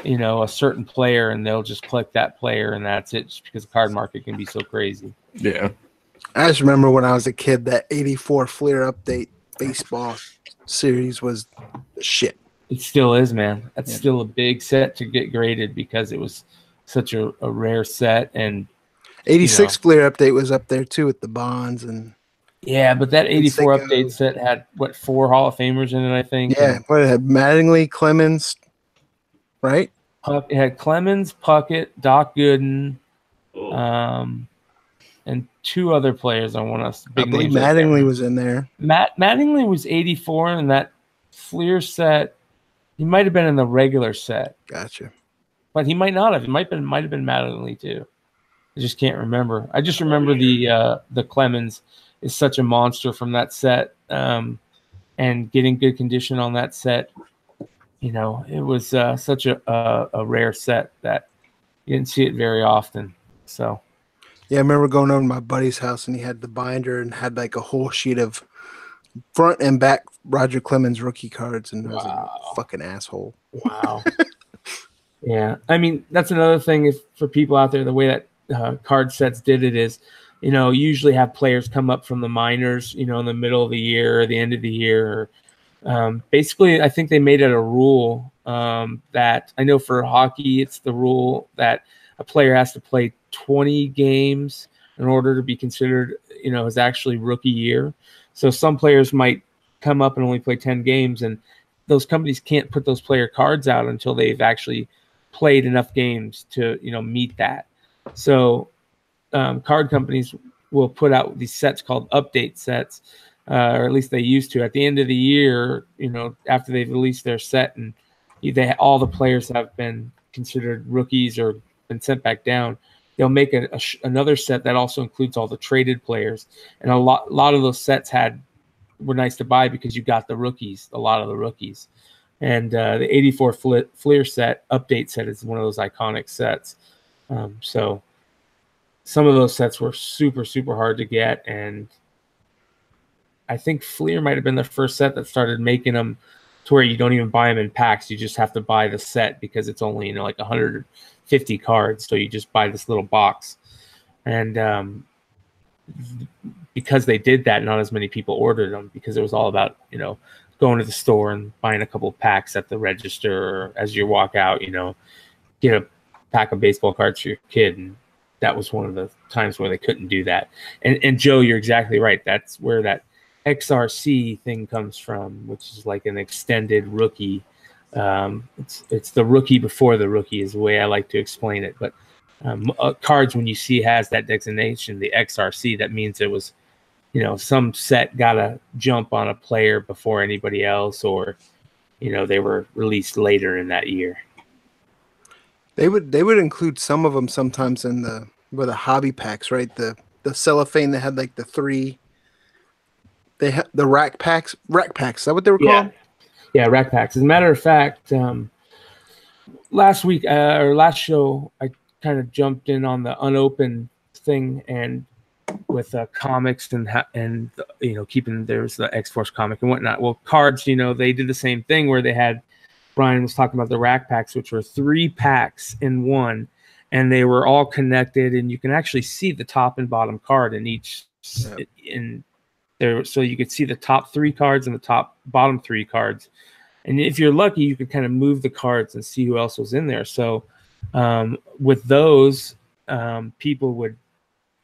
a certain player, and they'll just click that player, and that's it, just because the card market can be so crazy. Yeah. I just remember when I was a kid, that 84 Fleer Update baseball series was shit. It still is, man. That's still a big set to get graded because it was such a rare set. And 86 Fleer Update was up there too with the bonds and Yeah, but that 84 think update of- set had, what, 4 Hall of Famers in it, I think? Yeah, And what it had Mattingly, Clemens, right? It had Clemens, Puckett, Doc Gooden, Oh, and 2 other players. I want to I big believe names. I can't Mattingly remember. was in there. Mattingly was 84, and that Fleer set, he might have been in the regular set, Gotcha. but he might not have. It might have been Mattingly too. I just can't remember. I just remember the Clemens is such a monster from that set, and getting good condition on that set. You know, it was such a rare set that you didn't see it very often. So Yeah, I remember going over to my buddy's house and he had the binder and had like a whole sheet of front and back Roger Clemens rookie cards, and I was like, fucking asshole. wow. Yeah, I mean that's another thing for people out there. The way that card sets did it is, you know, usually have players come up from the minors, you know, in the middle of the year or the end of the year. Basically, I think they made it a rule that I know for hockey, it's the rule that a player has to play 20 games in order to be considered, you know, his actually rookie year. So some players might come up and only play 10 games, and those companies can't put those player cards out until they've actually played enough games to, you know, meet that. So card companies will put out these sets called update sets, or at least they used to. At the end of the year, you know, after they've released their set and all the players have been considered rookies or been sent back down, they'll make another set that also includes all the traded players. And a lot of those sets were nice to buy because you got the rookies, a lot of the rookies. And the 84 Fleer set, update set, is one of those iconic sets. So some of those sets were super, super hard to get. And I think Fleer might have been the first set that started making them to where you don't even buy them in packs. You just have to buy the set because it's only, you know, like 150 cards. So you just buy this little box. And because they did that, not as many people ordered them because it was all about, you know, going to the store and buying a couple of packs at the register, or as you walk out, you know, get a pack of baseball cards for your kid. And that was one of the times where they couldn't do that. And Joe, you're exactly right. That's where that XRC thing comes from, which is like an extended rookie. It's the rookie before the rookie is the way I like to explain it. But cards, when you see has that designation, the XRC, that means it was, you know, some set got a jump on a player before anybody else, or, you know, they were released later in that year. They would include some of them sometimes in the hobby packs, right? The cellophane that had like the 3. They had the rack packs. Is that what they were called? Yeah, rack packs. As a matter of fact, last week or last show, I kind of jumped in on the unopened thing, and with comics and you know, keeping there's the X-Force comic and whatnot. Well, cards, you know, they did the same thing where they had, Brian was talking about the rack packs, which were 3 packs in one, and they were all connected, and you can actually see the top and bottom card in each in there, so you could see the top 3 cards and the bottom 3 cards. And if you're lucky, you could kind of move the cards and see who else was in there. So with those, people would,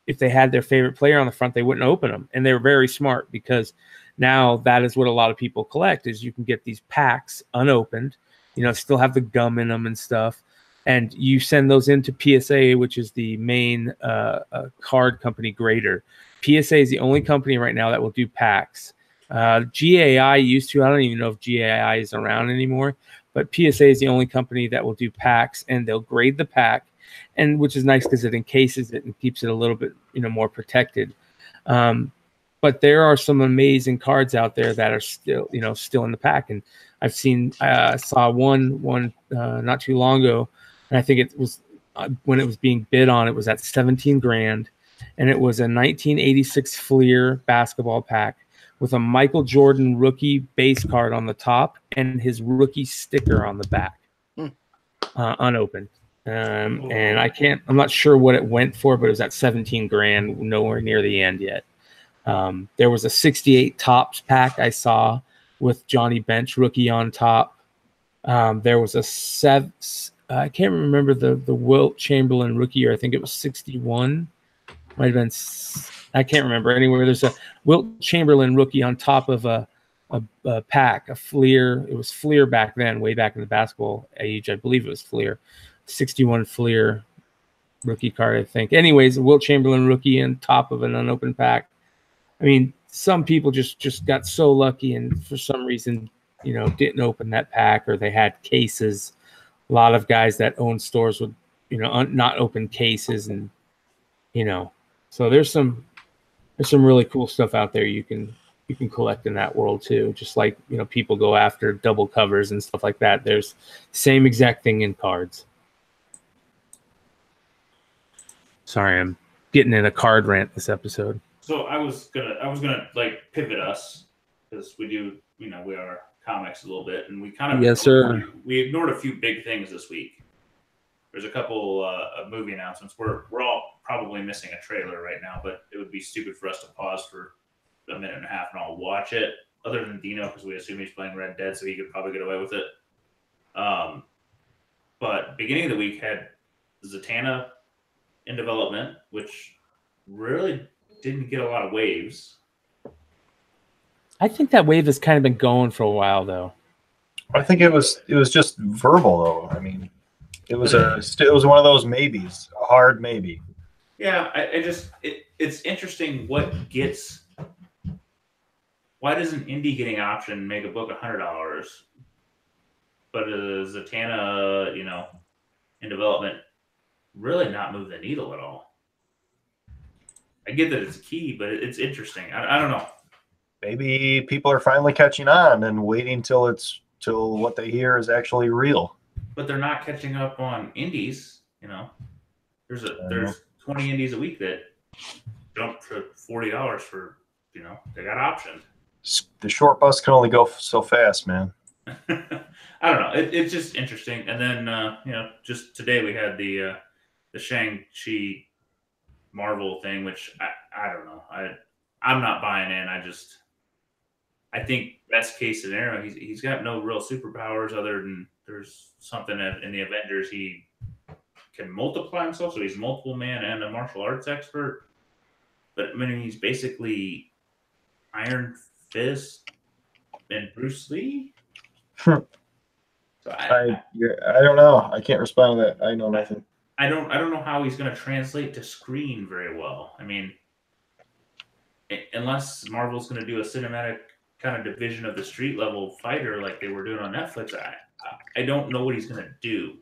if they had their favorite player on the front, they wouldn't open them. And they were very smart, because now that is what a lot of people collect, is you can get these packs unopened, you know, still have the gum in them and stuff. And you send those into PSA, which is the main card company grader. PSA is the only company right now that will do packs. GAI used to. I don't even know if GAI is around anymore, but PSA is the only company that will do packs, and they'll grade the pack, and which is nice because it encases it and keeps it a little bit, you know, more protected. But there are some amazing cards out there that are still, you know, still in the pack. And I've seen, saw one not too long ago, and I think it was when it was being bid on, it was at 17 grand, and it was a 1986 Fleer basketball pack with a Michael Jordan rookie base card on the top and his rookie sticker on the back, unopened. And I'm not sure what it went for, but it was at 17 grand, nowhere near the end yet. There was a 68 Topps pack I saw with Johnny Bench rookie on top. There was I can't remember the Wilt Chamberlain rookie year. I think it was 61. Might have been I can't remember anywhere. There's a Wilt Chamberlain rookie on top of a pack, a Fleer. It was Fleer back then, way back in the basketball age. I believe it was Fleer, 61 Fleer rookie card, I think. Anyways, a Wilt Chamberlain rookie on top of an unopened pack. I mean, some people just got so lucky, and for some reason, didn't open that pack, or they had cases. A lot of guys that own stores would, not open cases, and so there's some really cool stuff out there you can collect in that world too. Just like people go after double covers and stuff like that. There's the same exact thing in cards. Sorry, I'm getting in a card rant this episode. So I was gonna like pivot us, because we do, we are comics a little bit, and we kind of we ignored a few big things this week. There's a couple of movie announcements. We're all probably missing a trailer right now, but it would be stupid for us to pause for a minute and a half and I'll watch it. Other than Dino, because we assume he's playing Red Dead, so he could probably get away with it. But beginning of the week had Zatanna in development, which really didn't get a lot of waves. I think that wave has kind of been going for a while, though. I think it was just verbal, though. I mean, it was one of those maybes, a hard maybe. Yeah, it's interesting why does an indie getting option make a book $100, but a Zatanna, in development, really not move the needle at all? I get that it's key, but it's interesting. I don't know. Maybe people are finally catching on and waiting till what they hear is actually real. But they're not catching up on indies. There's 20 indies a week that jump to $40 for they got optioned. The short bus can only go so fast, man. I don't know. It's just interesting. And then just today we had the Shang-Chi Marvel thing, which I don't know. I'm not buying in. I think best case scenario, he's got no real superpowers other than there's something in the Avengers he can multiply himself, so he's multiple man and a martial arts expert. But I mean, he's basically Iron Fist and Bruce Lee. So I don't know. I can't respond to that. I know nothing. I don't know how he's going to translate to screen very well. I mean, unless Marvel's going to do a cinematic kind of division of the street level fighter like they were doing on Netflix, I don't know what he's going to do.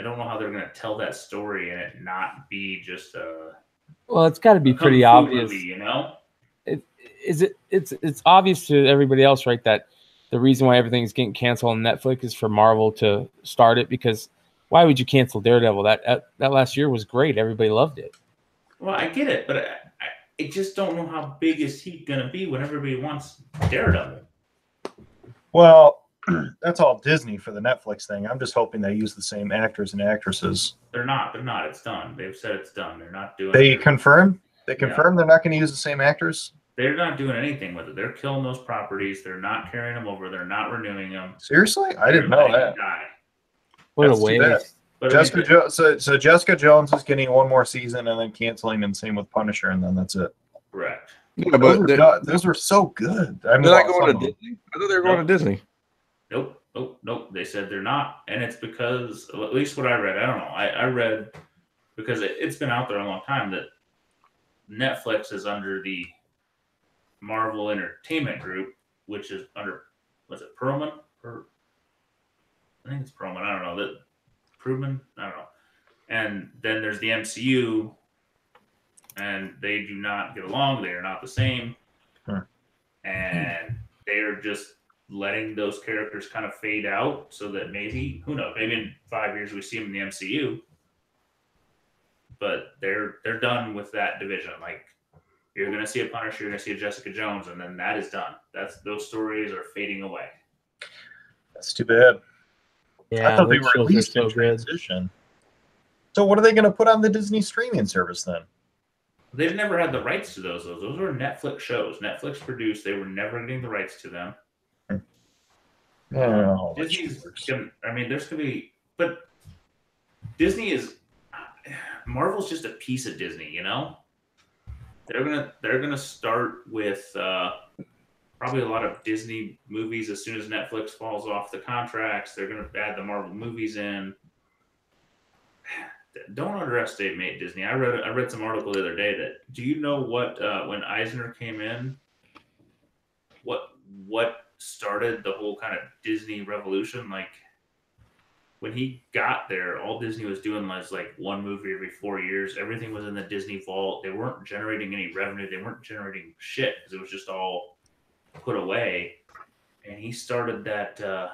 I don't know how they're going to tell that story and it not be just a. Well, it's got to be pretty obvious, movie, It's obvious to everybody else, right? That the reason why everything's getting canceled on Netflix is for Marvel to start it. Because why would you cancel Daredevil? That last year was great. Everybody loved it. Well, I get it, but I just don't know how big is he going to be when everybody wants Daredevil. Well, that's all Disney for the Netflix thing. I'm just hoping they use the same actors and actresses. They're not. It's done. They've said it's done. They're not doing. They confirm they're not going to use the same actors. They're not doing anything with it. They're killing those properties. They're not carrying them over. They're not renewing them. Seriously, I didn't know that. What a waste. So Jessica Jones is getting one more season and then canceling, and same with Punisher, and then that's it. Correct. Yeah, but those were so good. I mean, they're not going to Disney. I thought they were going to Disney. Nope. They said they're not, and it's because, at least what I read, I don't know. I read, because it's been out there a long time, that Netflix is under the Marvel Entertainment Group, which is under, was it Perlman? I think it's Perlman. I don't know. Prudman? I don't know. And then there's the MCU, and they do not get along. They are not the same. And they are just letting those characters kind of fade out so that maybe, who knows, maybe in 5 years we see them in the MCU. But they're done with that division. Like, you're going to see a Punisher, you're going to see a Jessica Jones, and then that is done. Those stories are fading away. That's too bad. Yeah, I thought they were at least in transition. So what are they going to put on the Disney streaming service then? They've never had the rights to those. Those were Netflix shows. Netflix produced. They were never getting the rights to them. Disney's there's going to be, but Disney is, Marvel's just a piece of Disney, they're gonna start with probably a lot of Disney movies as soon as Netflix falls off the contracts. They're gonna add the Marvel movies in. Don't underestimate Disney. I read some article the other day that, do you know what when Eisner came in, what started the whole kind of Disney revolution? Like when he got there, all Disney was doing was like one movie every 4 years. Everything was in the Disney vault. They weren't generating any revenue. They weren't generating shit because it was just all put away. And he started that the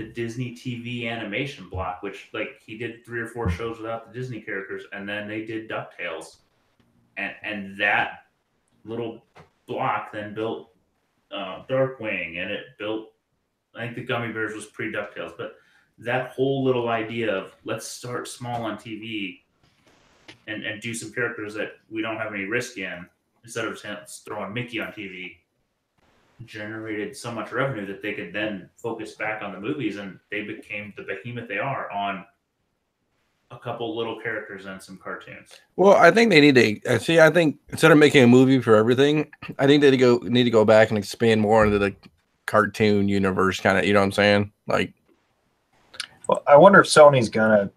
Disney TV animation block, which like he did 3 or 4 shows without the Disney characters, and then they did DuckTales, and that little block then built Darkwing, and it built, I think the Gummy Bears was pre DuckTales, but that whole little idea of let's start small on TV and do some characters that we don't have any risk in instead of just throwing Mickey on TV generated so much revenue that they could then focus back on the movies, and they became the behemoth they are on a couple little characters and some cartoons. Well, I think they need to see. I think instead of making a movie for everything, I think they need to go back and expand more into the cartoon universe, kind of. You know what I'm saying? Like, well, I wonder if Sony's gonna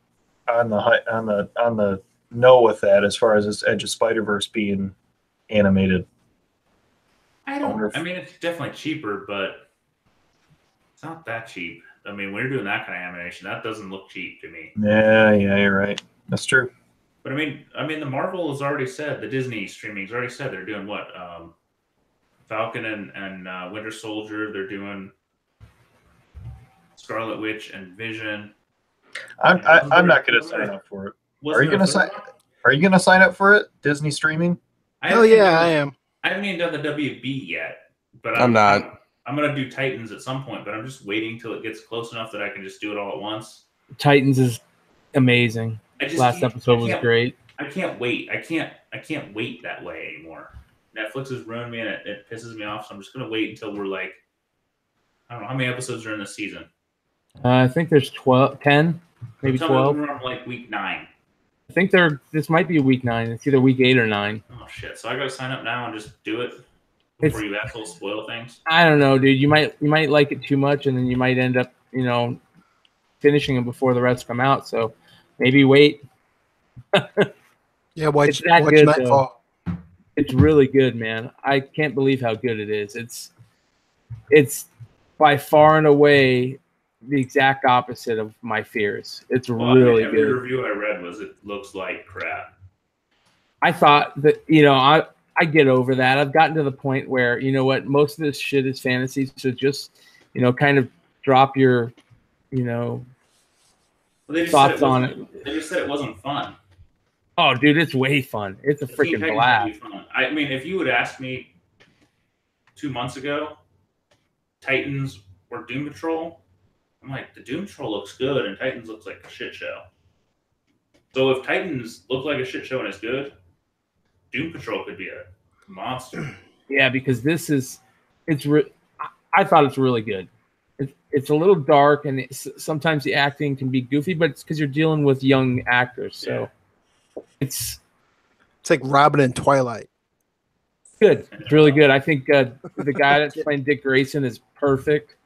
on the know with that as far as this Edge of Spider-Verse being animated. I mean, it's definitely cheaper, but it's not that cheap. I mean, when you're doing that kind of animation, that doesn't look cheap to me. Yeah, you're right. That's true. But I mean, the Marvel has already said, the Disney streaming has already said they're doing what? Falcon and Winter Soldier. They're doing Scarlet Witch and Vision. I'm not going to sign up for it. Are you going to sign up for it? Disney streaming? Hell yeah, I am. I haven't even done the WB yet, but I'm not. I'm going to do Titans at some point, but I'm just waiting till it gets close enough that I can just do it all at once. Titans is amazing. Last episode was great. I can't wait. I can't wait that way anymore. Netflix has ruined me, and it pisses me off. So I'm just going to wait until we're like, I don't know how many episodes are in this season. I think there's 10, maybe 12. We're on like week 9. I think this might be week 9. It's either week 8 or 9. Oh shit! So I got to sign up now and just do it before you assholes spoil things. I don't know, dude. You might like it too much, and then you might end up, finishing it before the rest come out. So maybe wait. Yeah, watch Nightfall. It's really good, man. I can't believe how good it is. It's by far and away the exact opposite of my fears. It's really good. Every review I read was it looks like crap. I thought that, I get over that. I've gotten to the point where, you know what, most of this shit is fantasy. So just, kind of drop your, thoughts on it. They just said it wasn't fun. Oh, dude, it's way fun. It's a freaking blast. I mean, if you would ask me 2 months ago, Titans or Doom Patrol, I'm like, the Doom Patrol looks good and Titans looks like a shit show. So if Titans look like a shit show and it's good, Doom Patrol could be a monster. Yeah, because I thought it's really good. It's a little dark, and sometimes the acting can be goofy, but it's because you're dealing with young actors. So it's like Robin and Twilight. Good. It's really good. I think the guy that's playing Dick Grayson is perfect.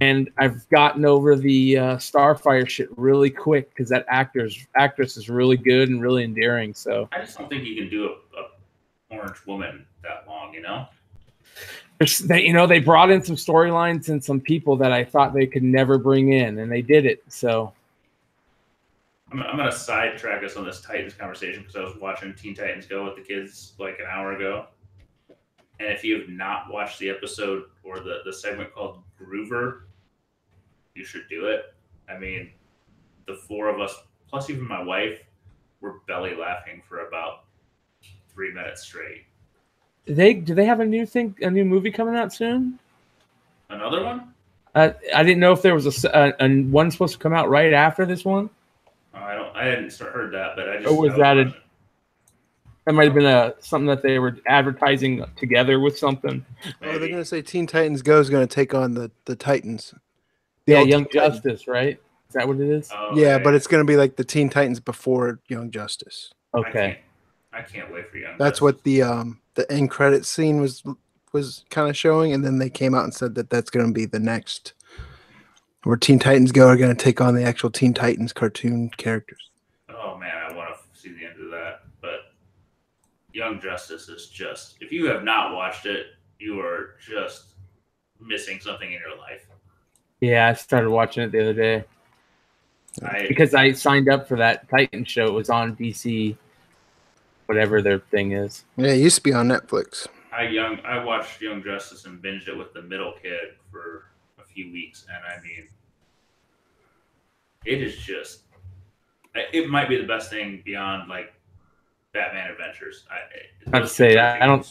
And I've gotten over the Starfire shit really quick because that actress is really good and really endearing. So I just don't think you can do a orange woman that long, They brought in some storylines and some people that I thought they could never bring in, and they did it. So I'm going to sidetrack us on this Titans conversation because I was watching Teen Titans Go with the kids like an hour ago. And if you have not watched the episode or the segment called Groover, you should do it. I mean, the 4 of us, plus even my wife, were belly laughing for about 3 minutes straight. Do they have a new movie coming out soon? Another one? I didn't know if there was a one supposed to come out right after this one. I hadn't heard that, but I just. Or was that might have been something that they were advertising together with something. Oh, they're gonna say Teen Titans Go is gonna take on the Titans. Young Justice, right? Is that what it is? Oh, yeah, but it's gonna be like the Teen Titans before Young Justice. Okay. I can't wait for Young That's Justice. what the end credit scene was kind of showing, and then they came out and said that that's going to be the next where Teen Titans Go are going to take on the actual Teen Titans cartoon characters. Oh man, I want to see the end of that. But Young Justice is just, if you have not watched it, you are just missing something in your life. Yeah, I started watching it the other day because I signed up for that Titan show. It was on DC, whatever their thing is. Yeah, it used to be on Netflix. I watched Young Justice and binged it with the middle kid for a few weeks, and I mean, it is just, it might be the best thing beyond like Batman Adventures. I have to say, I don't.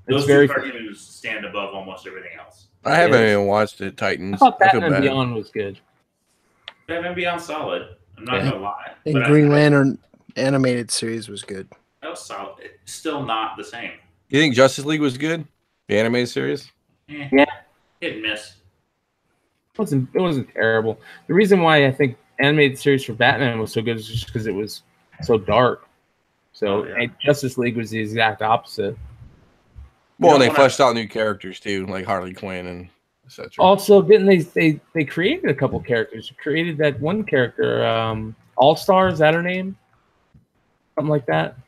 Those It's very two cartoons stand above almost everything else. I haven't even watched it. Titans. I thought I feel Batman bad. Beyond was good. Batman Beyond solid. I'm not gonna lie. And but Green Lantern animated series was good. That was solid. It's still not the same. You think Justice League was good? The animated series? Yeah. Hit and miss. It wasn't terrible. The reason why I think animated series for Batman was so good is just because it was so dark. So Justice League was the exact opposite. Well, and they fleshed out new characters too, like Harley Quinn and etc. Also, didn't they created a couple characters? Created that one character, All Star, is that her name? Something like that.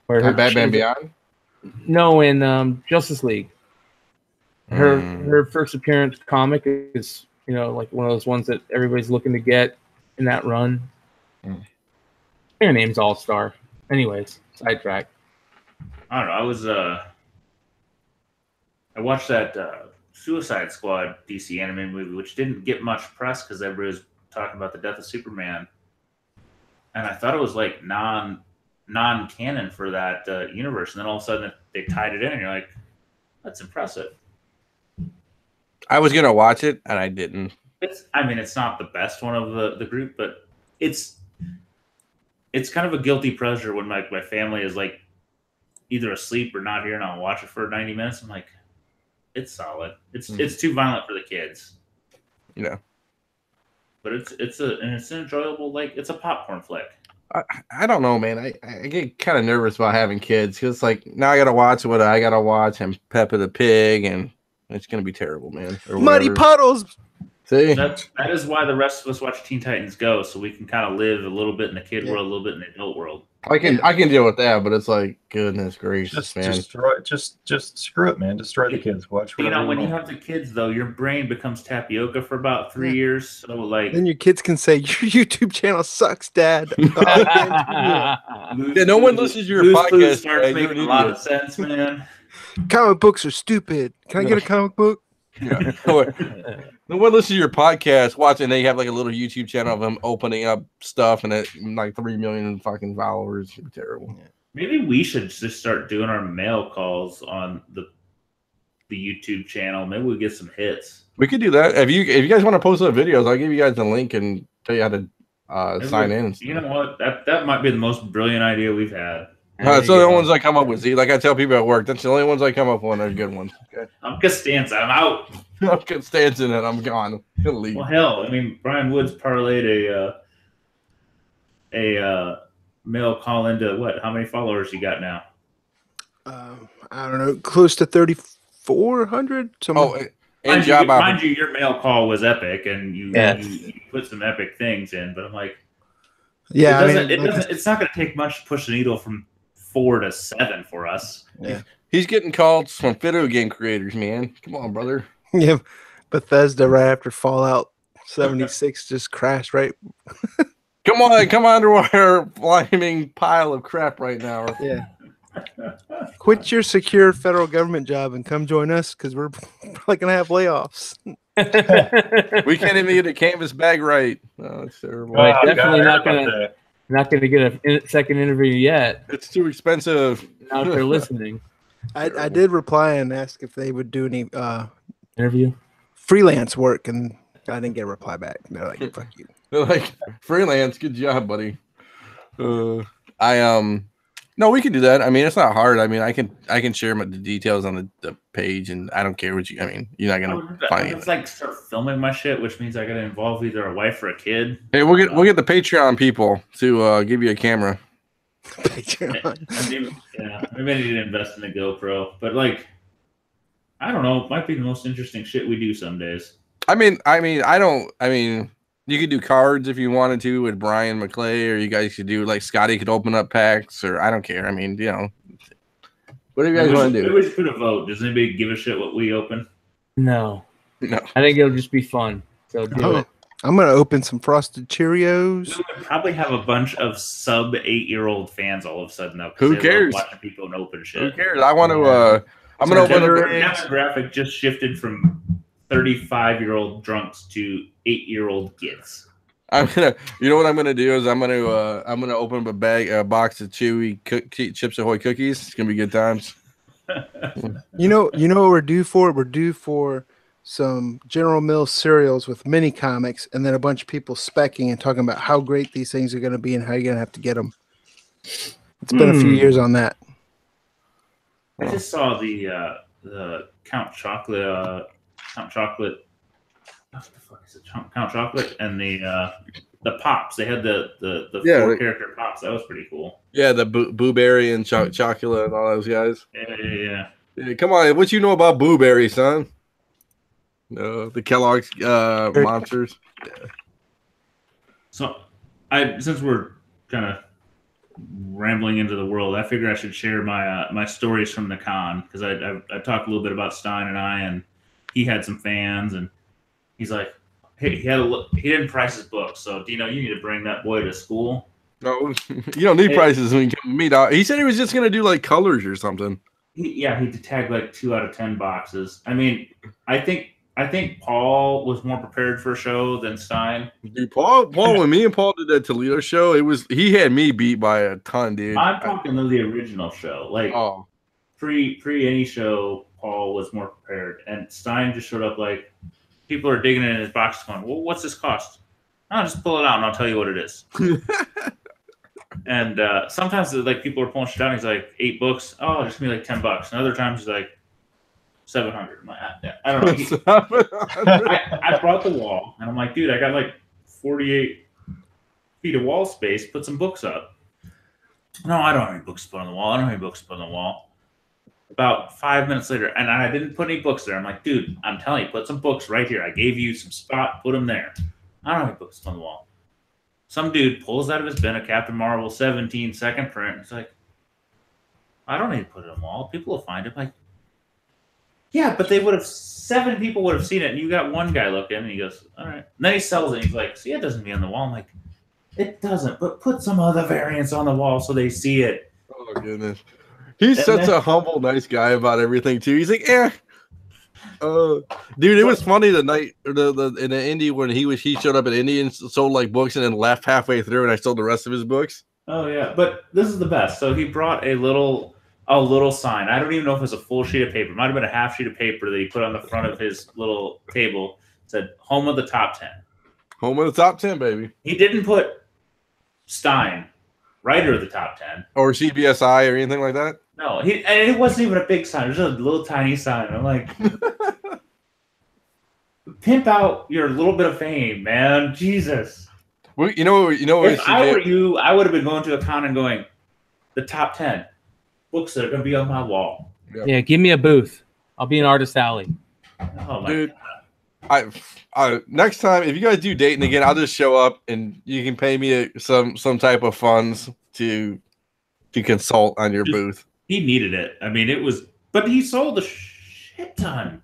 Where Batman Beyond? No, in Justice League. Her first appearance comic is, like one of those ones that everybody's looking to get in that run. Her name's All Star. Anyways, sidetrack. I don't know. I watched that Suicide Squad DC anime movie, which didn't get much press because everybody was talking about the death of Superman, and I thought it was like non-canon for that universe, and then all of a sudden they tied it in, and you're like, that's impressive. I was gonna watch it and I didn't. It's not the best one of the group, but it's kind of a guilty pleasure when my family is like either asleep or not here, and I'll watch it for 90 minutes. I'm like, it's solid. It's too violent for the kids. Yeah. But it's an enjoyable, like, it's a popcorn flick. I don't know, man. I get kind of nervous about having kids because like now I gotta watch what I gotta watch and Peppa the Pig, and it's gonna be terrible, man. Muddy Puddles. See, that is why the rest of us watch Teen Titans Go, so we can kind of live a little bit in the kid world, a little bit in the adult world. I can deal with that, but it's like, goodness gracious, man. Just screw it, man. Destroy the kids. Watch. When you have the kids, though, your brain becomes tapioca for about 3 years. So like, then your kids can say your YouTube channel sucks, Dad. No one listens to your podcast. Starts making a lot of sense, man. Comic books are stupid. Can I get a comic book? Yeah. No one listens to your podcast watching. They have like a little YouTube channel of them opening up stuff and it like 3 million fucking followers. It's terrible. Maybe we should just start doing our mail calls on the YouTube channel. Maybe we'll get some hits. We could do that. If you guys want to post those videos, I'll give you guys the link and tell you how to sign in. You know what? That might be the most brilliant idea we've had. It's the only ones I come up with. See, like I tell people at work, that's the only ones I come up with. They're good ones. Okay. I'm Costanza. I'm out. I'm Costanza and I'm gone. I'm gonna leave. Well, hell, I mean, Brian Woods parlayed a mail call into what? How many followers you got now? I don't know, close to 3,400. Mind you, your mail call was epic, and you put some epic things in. But I'm like, it's not going to take much to push the needle from 4 to 7 for us. Yeah, he's getting calls from video game creators, man. Come on, brother. Yeah, Bethesda right after Fallout 76 just crashed right. Come on to our flaming pile of crap right now. Yeah. Quit your secure federal government job and come join us because we're probably gonna have layoffs. We can't even get a canvas bag right. Oh, it's terrible. Definitely not gonna get a second interview yet. It's too expensive. Out there listening. I did reply and ask if they would do any interview freelance work, and I didn't get a reply back. They're like, "Fuck you." They're like, "Freelance, good job, buddy." No, we can do that. I mean, it's not hard. I mean, I can share the details on the page, and I don't care what you. I mean, you're not gonna find it. It's like start filming my shit, which means I gotta involve either a wife or a kid. Hey, we'll get the Patreon people to give you a camera. Patreon. I may need to invest in a GoPro, but like, I don't know. It might be the most interesting shit we do some days. I mean, you could do cards if you wanted to with Brian McClay, or you guys could do like Scotty could open up packs, or I don't care. I mean, what do you guys want to do? Maybe we should put a vote. Does anybody give a shit what we open? No. No. I think it'll just be fun. So do it. I'm gonna open some Frosted Cheerios. We would probably have a bunch of sub 8-year-old fans all of a sudden though. Who cares? Watching people open shit. Who cares? I want to. I'm gonna open The demographic just shifted from 35-year-old drunks to 8-year-old kids. I'm gonna. You know what I'm gonna do is I'm gonna open up a box of Chewy Chips Ahoy cookies. It's gonna be good times. You know what we're due for? We're due for some General Mills cereals with mini comics, and then a bunch of people specking and talking about how great these things are going to be and how you're going to have to get them. It's been a few years on that. I just saw the Count Chocolate. What the fuck is it? Count Chocolate and the pops. They had the 4-character pops. That was pretty cool. Yeah, the Boo Berry and Chocolate and all those guys. Yeah. Come on, what you know about Boo Berry, son? No, the Kellogg's monsters. Yeah. So, since we're kind of rambling into the world, I figure I should share my stories from the con, because I talked a little bit about Stein and I, and he had some fans, and he's like, hey, he didn't price his books, so Dino, you need to bring that boy to school. No, you don't need prices when you come to meet out. He said he was just gonna do like colors or something. He tagged like 2 out of 10 boxes. I mean, I think Paul was more prepared for a show than Stein. Dude, Paul, when me and Paul did that Toledo show, he had me beat by a ton, dude. I'm talking the original show, like pre any show. Paul was more prepared, and Stein just showed up like people are digging in his box, going, "Well, what's this cost?" I'll just pull it out and I'll tell you what it is. And sometimes like people are pulling shit down. He's like, 8 books. Oh, just give me like $10. And other times he's like, 700. I don't know. I brought the wall, and I'm like, dude, I got like 48 feet of wall space. Put some books up. No, I don't have any books to put on the wall. About 5 minutes later, and I didn't put any books there. I'm like, dude, I'm telling you, put some books right here. I gave you some spot. Put them there. I don't have any books on the wall. Some dude pulls out of his bin a Captain Marvel 17 second print. It's like, I don't need to put it on the wall. People will find it. Like, yeah, but 7 people would have seen it, and you got one guy looking, and he goes, all right. And then he sells it, and he's like, see, it doesn't be on the wall. I'm like, it doesn't, but put some other variants on the wall so they see it. Oh, goodness. He's such a humble, nice guy about everything, too. He's like, dude, it was funny the night in the Indy when he showed up at Indy and sold like books and then left halfway through, and I sold the rest of his books. Oh yeah, but this is the best. So he brought a little sign. I don't even know if it was a full sheet of paper. It might have been a half sheet of paper that he put on the front of his little table. It said "Home of the Top 10." Home of the Top 10, baby. He didn't put Stein, writer of the Top 10, or CBSI or anything like that. No, and it wasn't even a big sign. It was just a little tiny sign. I'm like, pimp out your little bit of fame, man. Jesus. Well, you know. If I were you, I would have been going to a con and going, the top 10 books that are going to be on my wall. Yeah, give me a booth. I'll be an artist alley. Oh my dude. God. I next time if you guys do dating again, I'll just show up and you can pay me some type of funds to consult on your booth. He needed it. I mean, but he sold a shit ton.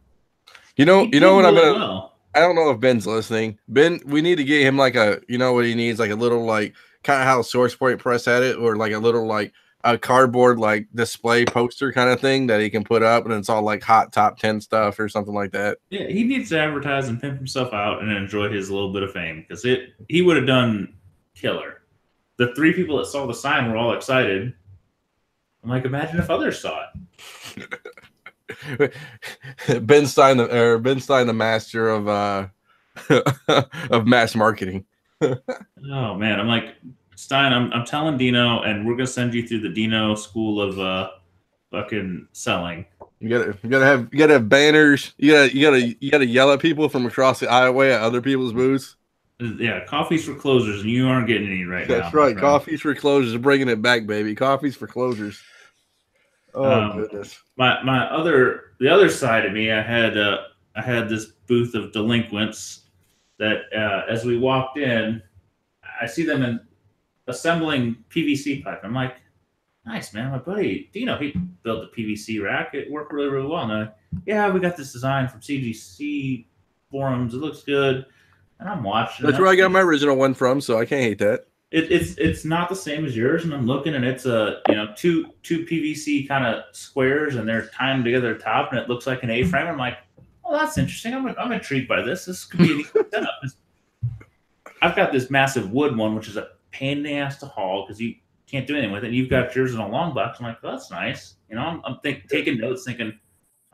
You know what I'm gonna. Well. I don't know if Ben's listening. Ben, we need to get him like what he needs, like a little like kind of how Source Point Press had it, or like a little like a cardboard like display poster kind of thing that he can put up, and it's all like hot top 10 stuff or something like that. Yeah, he needs to advertise and pimp himself out and enjoy his little bit of fame, because he would have done killer. The 3 people that saw the sign were all excited. I'm like, imagine if others saw it. Ben Stein, the master of of mass marketing. Oh man, I'm like, Stein, I'm telling Dino, and we're gonna send you through the Dino school of fucking selling. You gotta have banners. You gotta yell at people from across the aisleway at other people's booths. Yeah, coffee's for closers, and you aren't getting any right now. That's right. Coffee's for closers. Bringing it back, baby. Coffee's for closers. Oh goodness. The other side of me, I had this booth of delinquents that as we walked in, I see them assembling PVC pipe. I'm like, nice, man. My buddy Dino, he built a PVC rack. It worked really, really well. And yeah, we got this design from CGC forums. It looks good. And I'm watching. That's where I got my original one from, so I can't hate that. It's not the same as yours, and I'm looking, and it's two PVC kind of squares, and they're tying together at the top, and it looks like an A-frame. I'm like, oh, that's interesting. I'm intrigued by this. This could be a neat setup. I've got this massive wood one, which is a pain in the ass to haul because you can't do anything with it. And you've got yours in a long box. I'm like, oh, that's nice. I'm taking notes, thinking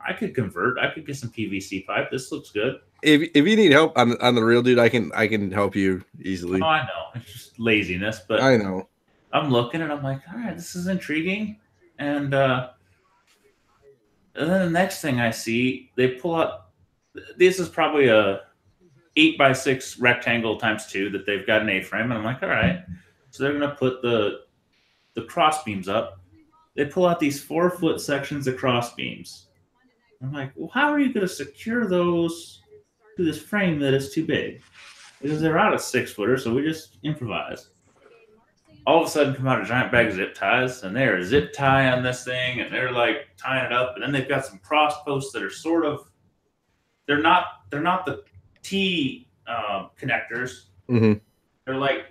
I could convert. I could get some PVC pipe. This looks good. If you need help on the real dude, I can help you easily. Oh, I know. It's just laziness, but I know. I'm looking and I'm like, all right, this is intriguing. And then the next thing I see, they pull out. This is probably a 8x6 rectangle ×2 that they've got an A-frame, and I'm like, all right. So they're gonna put the cross beams up. They pull out these 4-foot sections of cross beams. I'm like, well, how are you gonna secure those to this frame that is too big? Because they're out of 6-footer, so we just improvise. All of a sudden, come out a giant bag of zip ties, and they're zip tie on this thing, and they're like tying it up, and then they've got some cross posts that are sort of, they're not the T connectors. Mm-hmm. They're like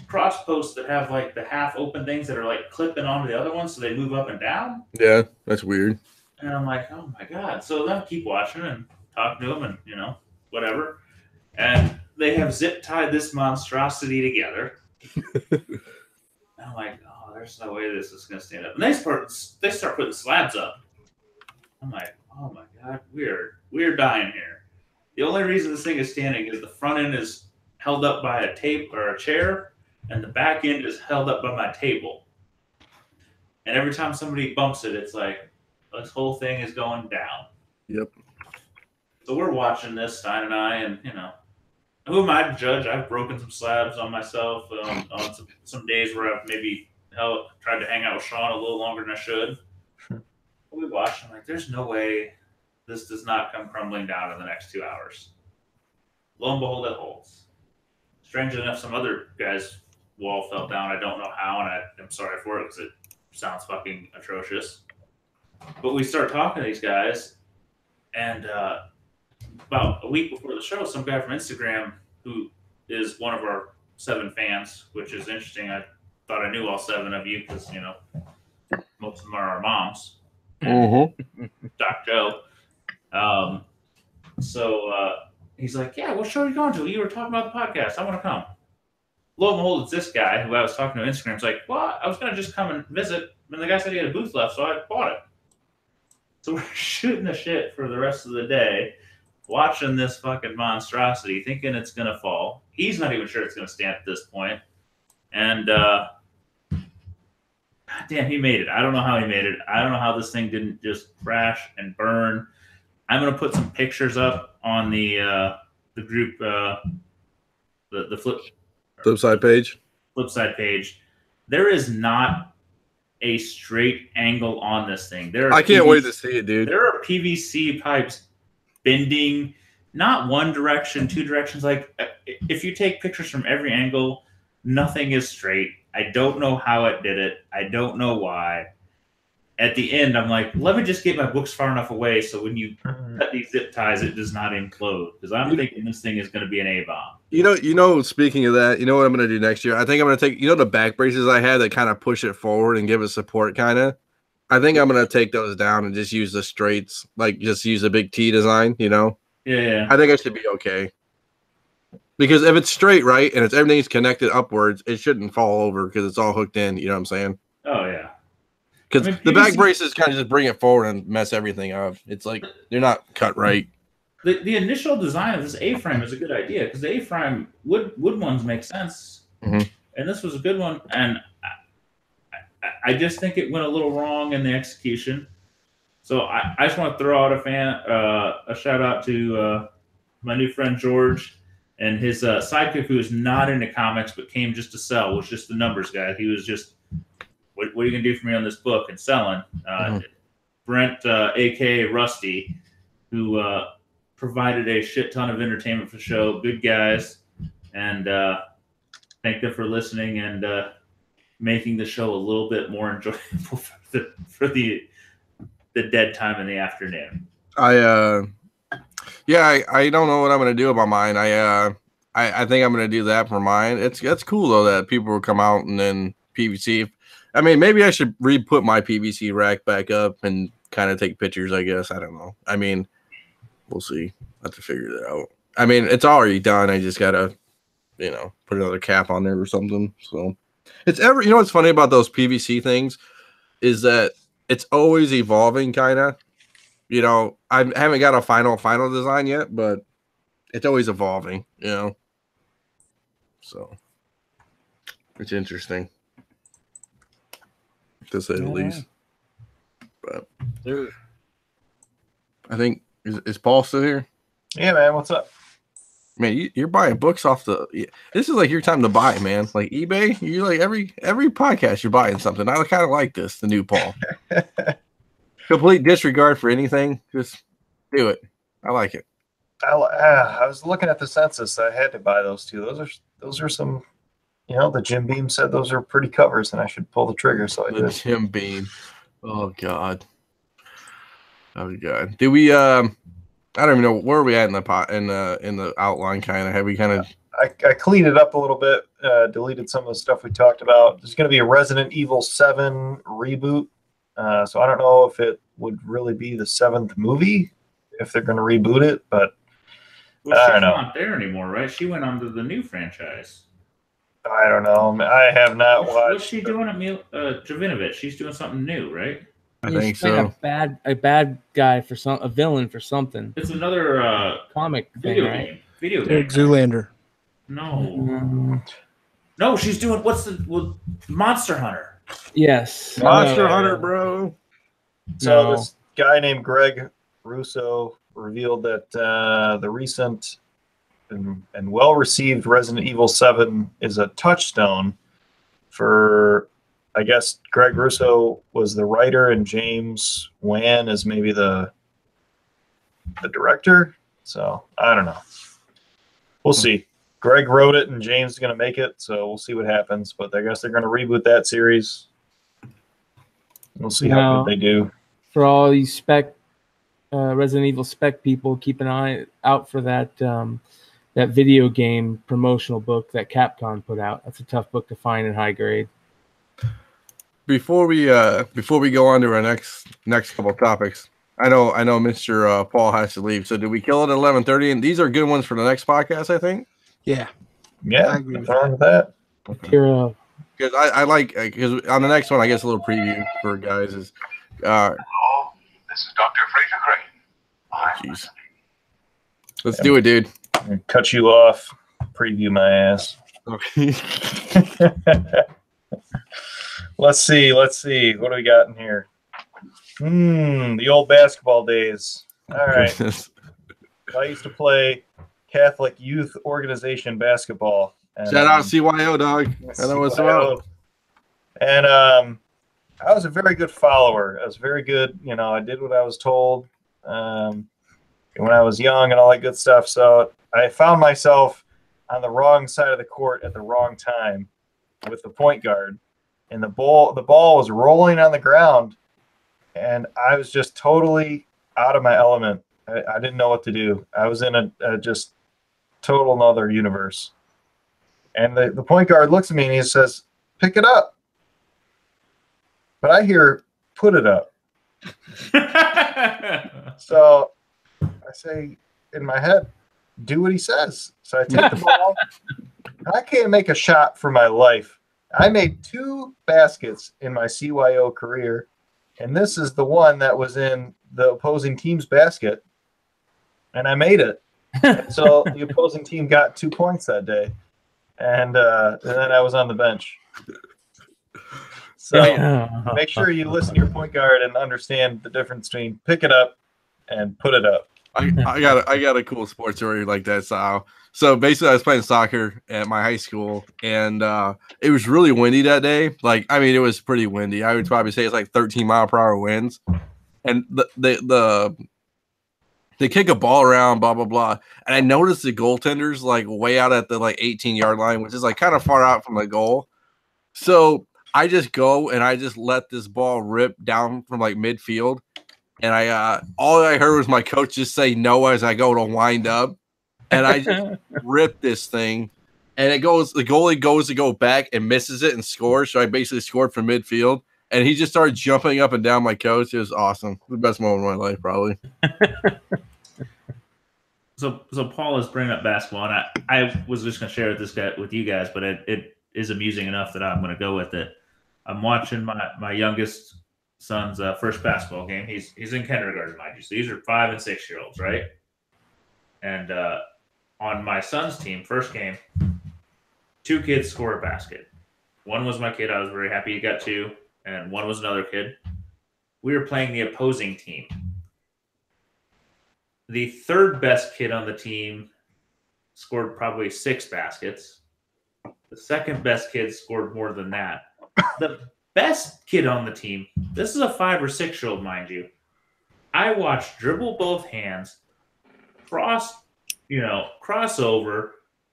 cross posts that have like the half open things that are like clipping onto the other ones, so they move up and down. Yeah, that's weird. And I'm like, oh my god! So then I keep watching and talking to them, and whatever. And they have zip tied this monstrosity together. And I'm like, oh, there's no way this is going to stand up. And they start putting slabs up. I'm like, oh my god, we're dying here. The only reason this thing is standing is the front end is held up by a tape or a chair, and the back end is held up by my table. And every time somebody bumps it, it's like this whole thing is going down. Yep. So we're watching this, Stein and I, and who am I to judge? I've broken some slabs on myself on some days where I've maybe tried to hang out with Sean a little longer than I should. We watched, I'm like, there's no way this does not come crumbling down in the next 2 hours. Lo and behold, it holds. Strangely enough, some other guy's wall fell down. I don't know how, and I'm sorry for it because it sounds fucking atrocious. But we start talking to these guys, and about a week before the show, some guy from Instagram who is one of our 7 fans, which is interesting. I thought I knew all 7 of you because, most of them are our moms. Mm-hmm. Doc Joe. So he's like, yeah, what show are you going to? You were talking about the podcast. I want to come. Lo and behold, it's this guy who I was talking to on Instagram. He's like, well, I was going to just come and visit. And the guy said he had a booth left, so I bought it. So we're shooting the shit for the rest of the day, watching this fucking monstrosity, thinking it's going to fall. He's not even sure it's going to stand at this point. And, damn, he made it. I don't know how he made it. I don't know how this thing didn't just crash and burn. I'm going to put some pictures up on the group, the Flipside page. Flipside page. There is not a straight angle on this thing. I can't wait to see it, dude. There are PVC pipes bending, not one direction, 2 directions. Like, if you take pictures from every angle, nothing is straight. I don't know how it did it. I don't know why. At the end, I'm like, let me just get my books far enough away so when you cut these zip ties, it does not implode. Because I'm thinking this thing is going to be an A-bomb. Speaking of that, you know what I'm going to do next year? I think I'm going to take, the back braces I had that kind of push it forward and give it support kind of. I think I'm going to take those down and just use the straights, like just use a big T design, Yeah. I think I should be okay. Because if it's straight, right, and everything's connected upwards, it shouldn't fall over because it's all hooked in, you know what I'm saying? Oh, yeah. Because the back braces kind of just bring it forward and mess everything up. It's like they're not cut right. The initial design of this A-frame is a good idea because the A-frame wood ones make sense, and this was a good one. And I just think it went a little wrong in the execution. So I just want to throw out a shout out to my new friend George. And his sidekick, who was not into comics but came just to sell, was just the numbers guy. He was just, what are you going to do for me on this book and selling? Brent, a.k.a. Rusty, who provided a shit ton of entertainment for the show. Good guys. And thank them for listening and making the show a little bit more enjoyable for the dead time in the afternoon. I don't know what I'm gonna do about mine. I think I'm gonna do that for mine. It's cool though that people will come out and then PVC. I mean, maybe I should re-put my PVC rack back up and kind of take pictures. I guess I don't know. I mean, we'll see. I have to figure that out. I mean, it's already done. I just gotta, put another cap on there or something. So it's what's funny about those PVC things is that it's always evolving, kind of. I haven't got a final design yet, but it's always evolving, So it's interesting, to say the least. But I think is Paul still here? Yeah, man. What's up? Man, you're buying books off the. This is like your time to buy, man. Like eBay, you like every podcast you're buying something. I kind of like this, the new Paul. Complete disregard for anything. Just do it. I like it. I was looking at the census. I had to buy those two. Those are some. The Jim Beam said those are pretty covers, and I should pull the trigger. So I did. Jim Beam. Oh God. Oh God. Did we? I don't even know where are we at in the outline. Kind of. Have we kind of? I cleaned it up a little bit. Deleted some of the stuff we talked about. There's going to be a Resident Evil 7 reboot. So I don't know if it would really be the 7th movie if they're going to reboot it, but I don't know. She's not there anymore, right? She went on to the new franchise. I don't know. I have not watched. What's she doing at Jovinovic? She's doing something new, right? I think so. A bad guy for a villain for something. It's another comic video thing, game. right? Video game. Zoolander. No. No, she's doing Monster Hunter. Yes. Monster Hunter, bro. So this guy named Greg Russo revealed that the recent and well-received Resident Evil 7 is a touchstone for, I guess, Greg Russo was the writer and James Wan is maybe the director. So I don't know. We'll see. Greg wrote it and James is going to make it, so we'll see what happens. But I guess they're going to reboot that series. We'll see how good they do. For all these Resident Evil spec people, keep an eye out for that that video game promotional book that Capcom put out. That's a tough book to find in high grade. Before we go on to our next couple of topics, I know Mr. Paul has to leave. So did we kill it at 11:30? And these are good ones for the next podcast, I think. Yeah. I agree with that. Okay. Because I like because on the next one I guess a little preview for guys is. Hello, this is Dr. Fraser Crane. Jeez. Let's do it, dude. I'm gonna cut you off. Preview my ass. Okay. Let's see. What do we got in here? The old basketball days. All right. I used to play Catholic Youth Organization basketball. And, shout out CYO, dog. I know what's up. And I was a very good follower. I was very good. I did what I was told when I was young and all that good stuff. So I found myself on the wrong side of the court at the wrong time with the point guard. And the ball was rolling on the ground. And I was just totally out of my element. I didn't know what to do. I was in a just total another universe. And the point guard looks at me and he says, "Pick it up." But I hear, "Put it up." So I say in my head, do what he says. So I take the ball. I can't make a shot for my life. I made 2 baskets in my CYO career. And this is the one that was in the opposing team's basket. And I made it. So the opposing team got 2 points that day. And then I was on the bench. So make sure you listen to your point guard and understand the difference between pick it up and put it up. I got a cool sports story like that. So basically, I was playing soccer at my high school, and it was really windy that day. Like, I mean, it was pretty windy. I would probably say it's like 13-mile-per-hour winds, and they kick a ball around, blah blah blah. And I noticed the goaltender's like way out at the like 18-yard line, which is like kind of far out from the goal. So I just go and I just let this ball rip down from like midfield. And I all I heard was my coach just say no as I go to wind up. And I just ripped this thing. And the goalie goes to go back and misses it and scores. So I basically scored from midfield. And he just started jumping up and down my coach. It was awesome. The best moment of my life, probably. So Paul is bringing up basketball, and I was just going to share this with you guys, but it is amusing enough that I'm going to go with it. I'm watching my youngest son's first basketball game. He's in kindergarten, mind you. So these are 5 and 6 year olds, right? And on my son's team, first game, 2 kids score a basket. One was my kid. I was very happy he got 2, and one was another kid. We were playing the opposing team. The third best kid on the team scored probably 6 baskets. The second best kid scored more than that. The best kid on the team, this is a 5 or 6 year old, mind you. I watched dribble both hands, crossover.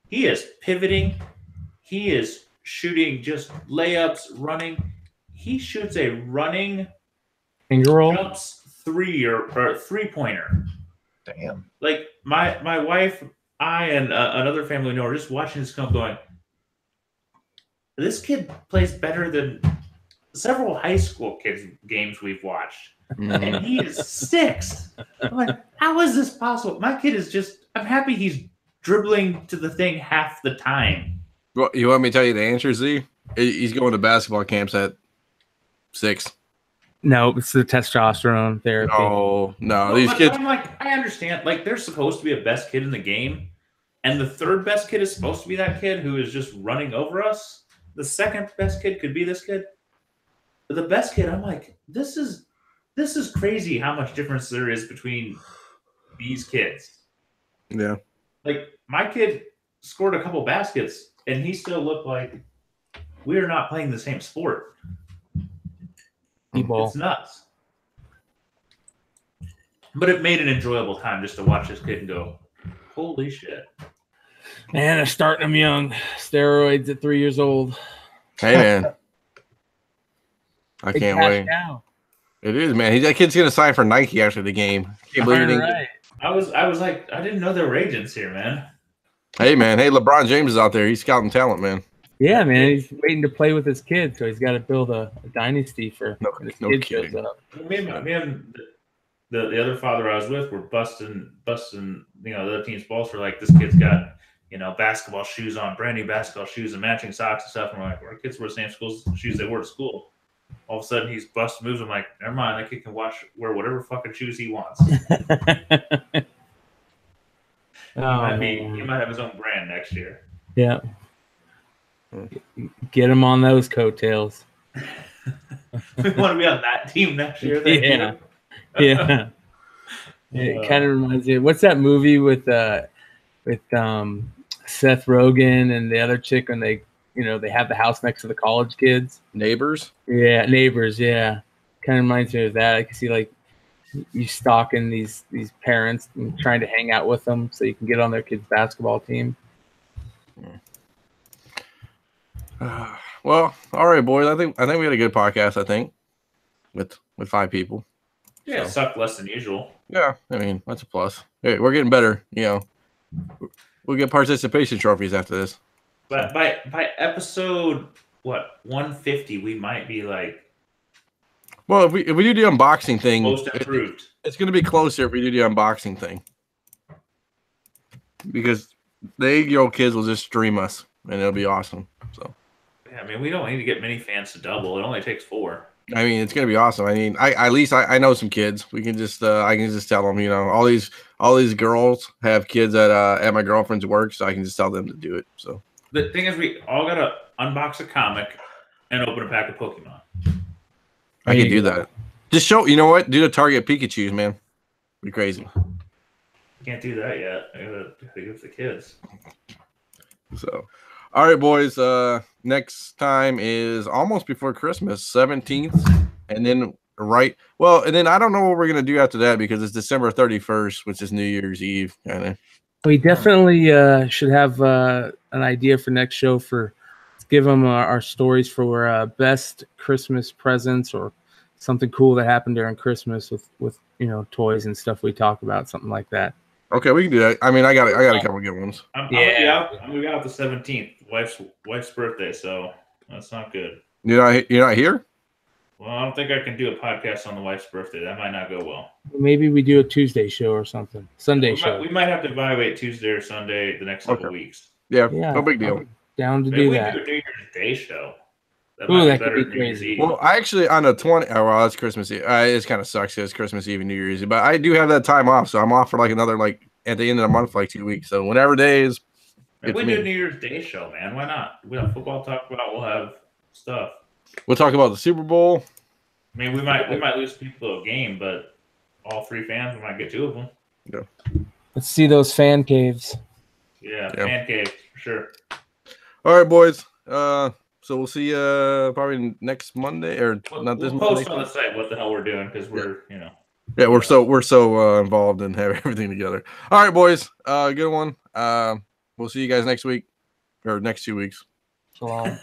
He is pivoting. He is shooting just layups, running. He shoots a running finger roll, jumps 3 or 3-pointer. Damn. Like my wife, I, and another family member are just watching this come going, this kid plays better than several high school kids games we've watched. And he is 6. I'm like, how is this possible? My kid is just, I'm happy he's dribbling to the thing half the time. Well, you want me to tell you the answer, Z? He's going to basketball camps at 6. No, it's the testosterone therapy. No, these kids. I'm like, I understand. Like, there's supposed to be a best kid in the game, and the third best kid is supposed to be that kid who is just running over us. The second best kid could be this kid. But the best kid, I'm like, this is crazy how much difference there is between these kids. Yeah. Like, my kid scored a couple baskets, and he still looked like we are not playing the same sport. It's nuts. But it made an enjoyable time just to watch this kid and go, holy shit. Man, they're starting them young. Steroids at 3 years old. Hey, man. I can't wait. Now. It is, man. That kid's going to sign for Nike after the game. Can't believe he Right. I was like, I didn't know there were agents here, man. Hey, man. Hey, LeBron James is out there. He's scouting talent, man. Yeah, man. He's waiting to play with his kids, so he's got to build a dynasty for when his kid kidding. shows up. Me and the other father I was with were busting, the other team's balls for like, this kid's got, basketball shoes on, brand new basketball shoes and matching socks and stuff. And we're like, our kids wear the same shoes they wore to school. All of a sudden, he's busting moves. I'm like, never mind. That kid can wear whatever fucking shoes he wants. He might have his own brand next year. Yeah. Get him on those coattails. We want to be on that team next year. Yeah. It kind of reminds me. What's that movie with Seth Rogen and the other chick when they have the house next to the college kids? Neighbors? Yeah, Neighbors. Yeah, kind of reminds me of that. I can see like you stalking these parents and trying to hang out with them so you can get on their kids' basketball team. Well, all right, boys. I think we had a good podcast. I think with 5 people. Yeah, it sucked less than usual. Yeah, I mean that's a plus. Hey, we're getting better. We'll get participation trophies after this. But by episode 150, we might be like. Well, if we do the unboxing thing, most improved. It's going to be closer if we do the unboxing thing because the 8-year-old kids will just stream us and it'll be awesome. So. Yeah, I mean, we don't need to get many fans to double. It only takes 4. I mean, it's gonna be awesome. I mean, I know some kids. We can just I can just tell them, all these girls have kids at my girlfriend's work, so I can just tell them to do it. So the thing is, we all gotta unbox a comic and open a pack of Pokemon. I can do that. Just show. You know what? Do the Target Pikachu's, man. Be crazy. Can't do that yet. I gotta give the kids. So, all right, boys. Next time is almost before Christmas, 17th, and then and then I don't know what we're gonna do after that because it's December 31st, which is New Year's Eve, kind of. We definitely should have an idea for next show let's give them our stories for best Christmas presents or something cool that happened during Christmas with toys and stuff we talk about, something like that. Okay, we can do that. I mean, I got a couple good ones. I'm gonna be out the 17th, wife's birthday, so that's not good. You're not here? Well, I don't think I can do a podcast on the wife's birthday. That might not go well. Maybe we do a Tuesday show or something. Sunday show. We might have to evaluate Tuesday or Sunday the next couple weeks. Yeah, no big deal. Down to do that. We do a New Year's Day show. That could be crazy. Well, I actually on the 20th. Oh, well, that's Christmas Eve. It kind of sucks because it's Christmas Eve and New Year's Eve. But I do have that time off, so I'm off for another at the end of the month, 2 weeks. So whenever day is, we do a New Year's Day show, man. Why not? We have football to talk about. We'll have stuff. We'll talk about the Super Bowl. I mean, we might lose people a game, but all 3 fans, we might get 2 of them. Yeah. Let's see those fan caves. Yeah. Fan caves for sure. All right, boys. So we'll see you probably next Monday or not this Monday. We'll post on the site what the hell we're doing because we're Yeah, we're so involved and have everything together. All right, boys. Good one. We'll see you guys next week or next 2 weeks. So long.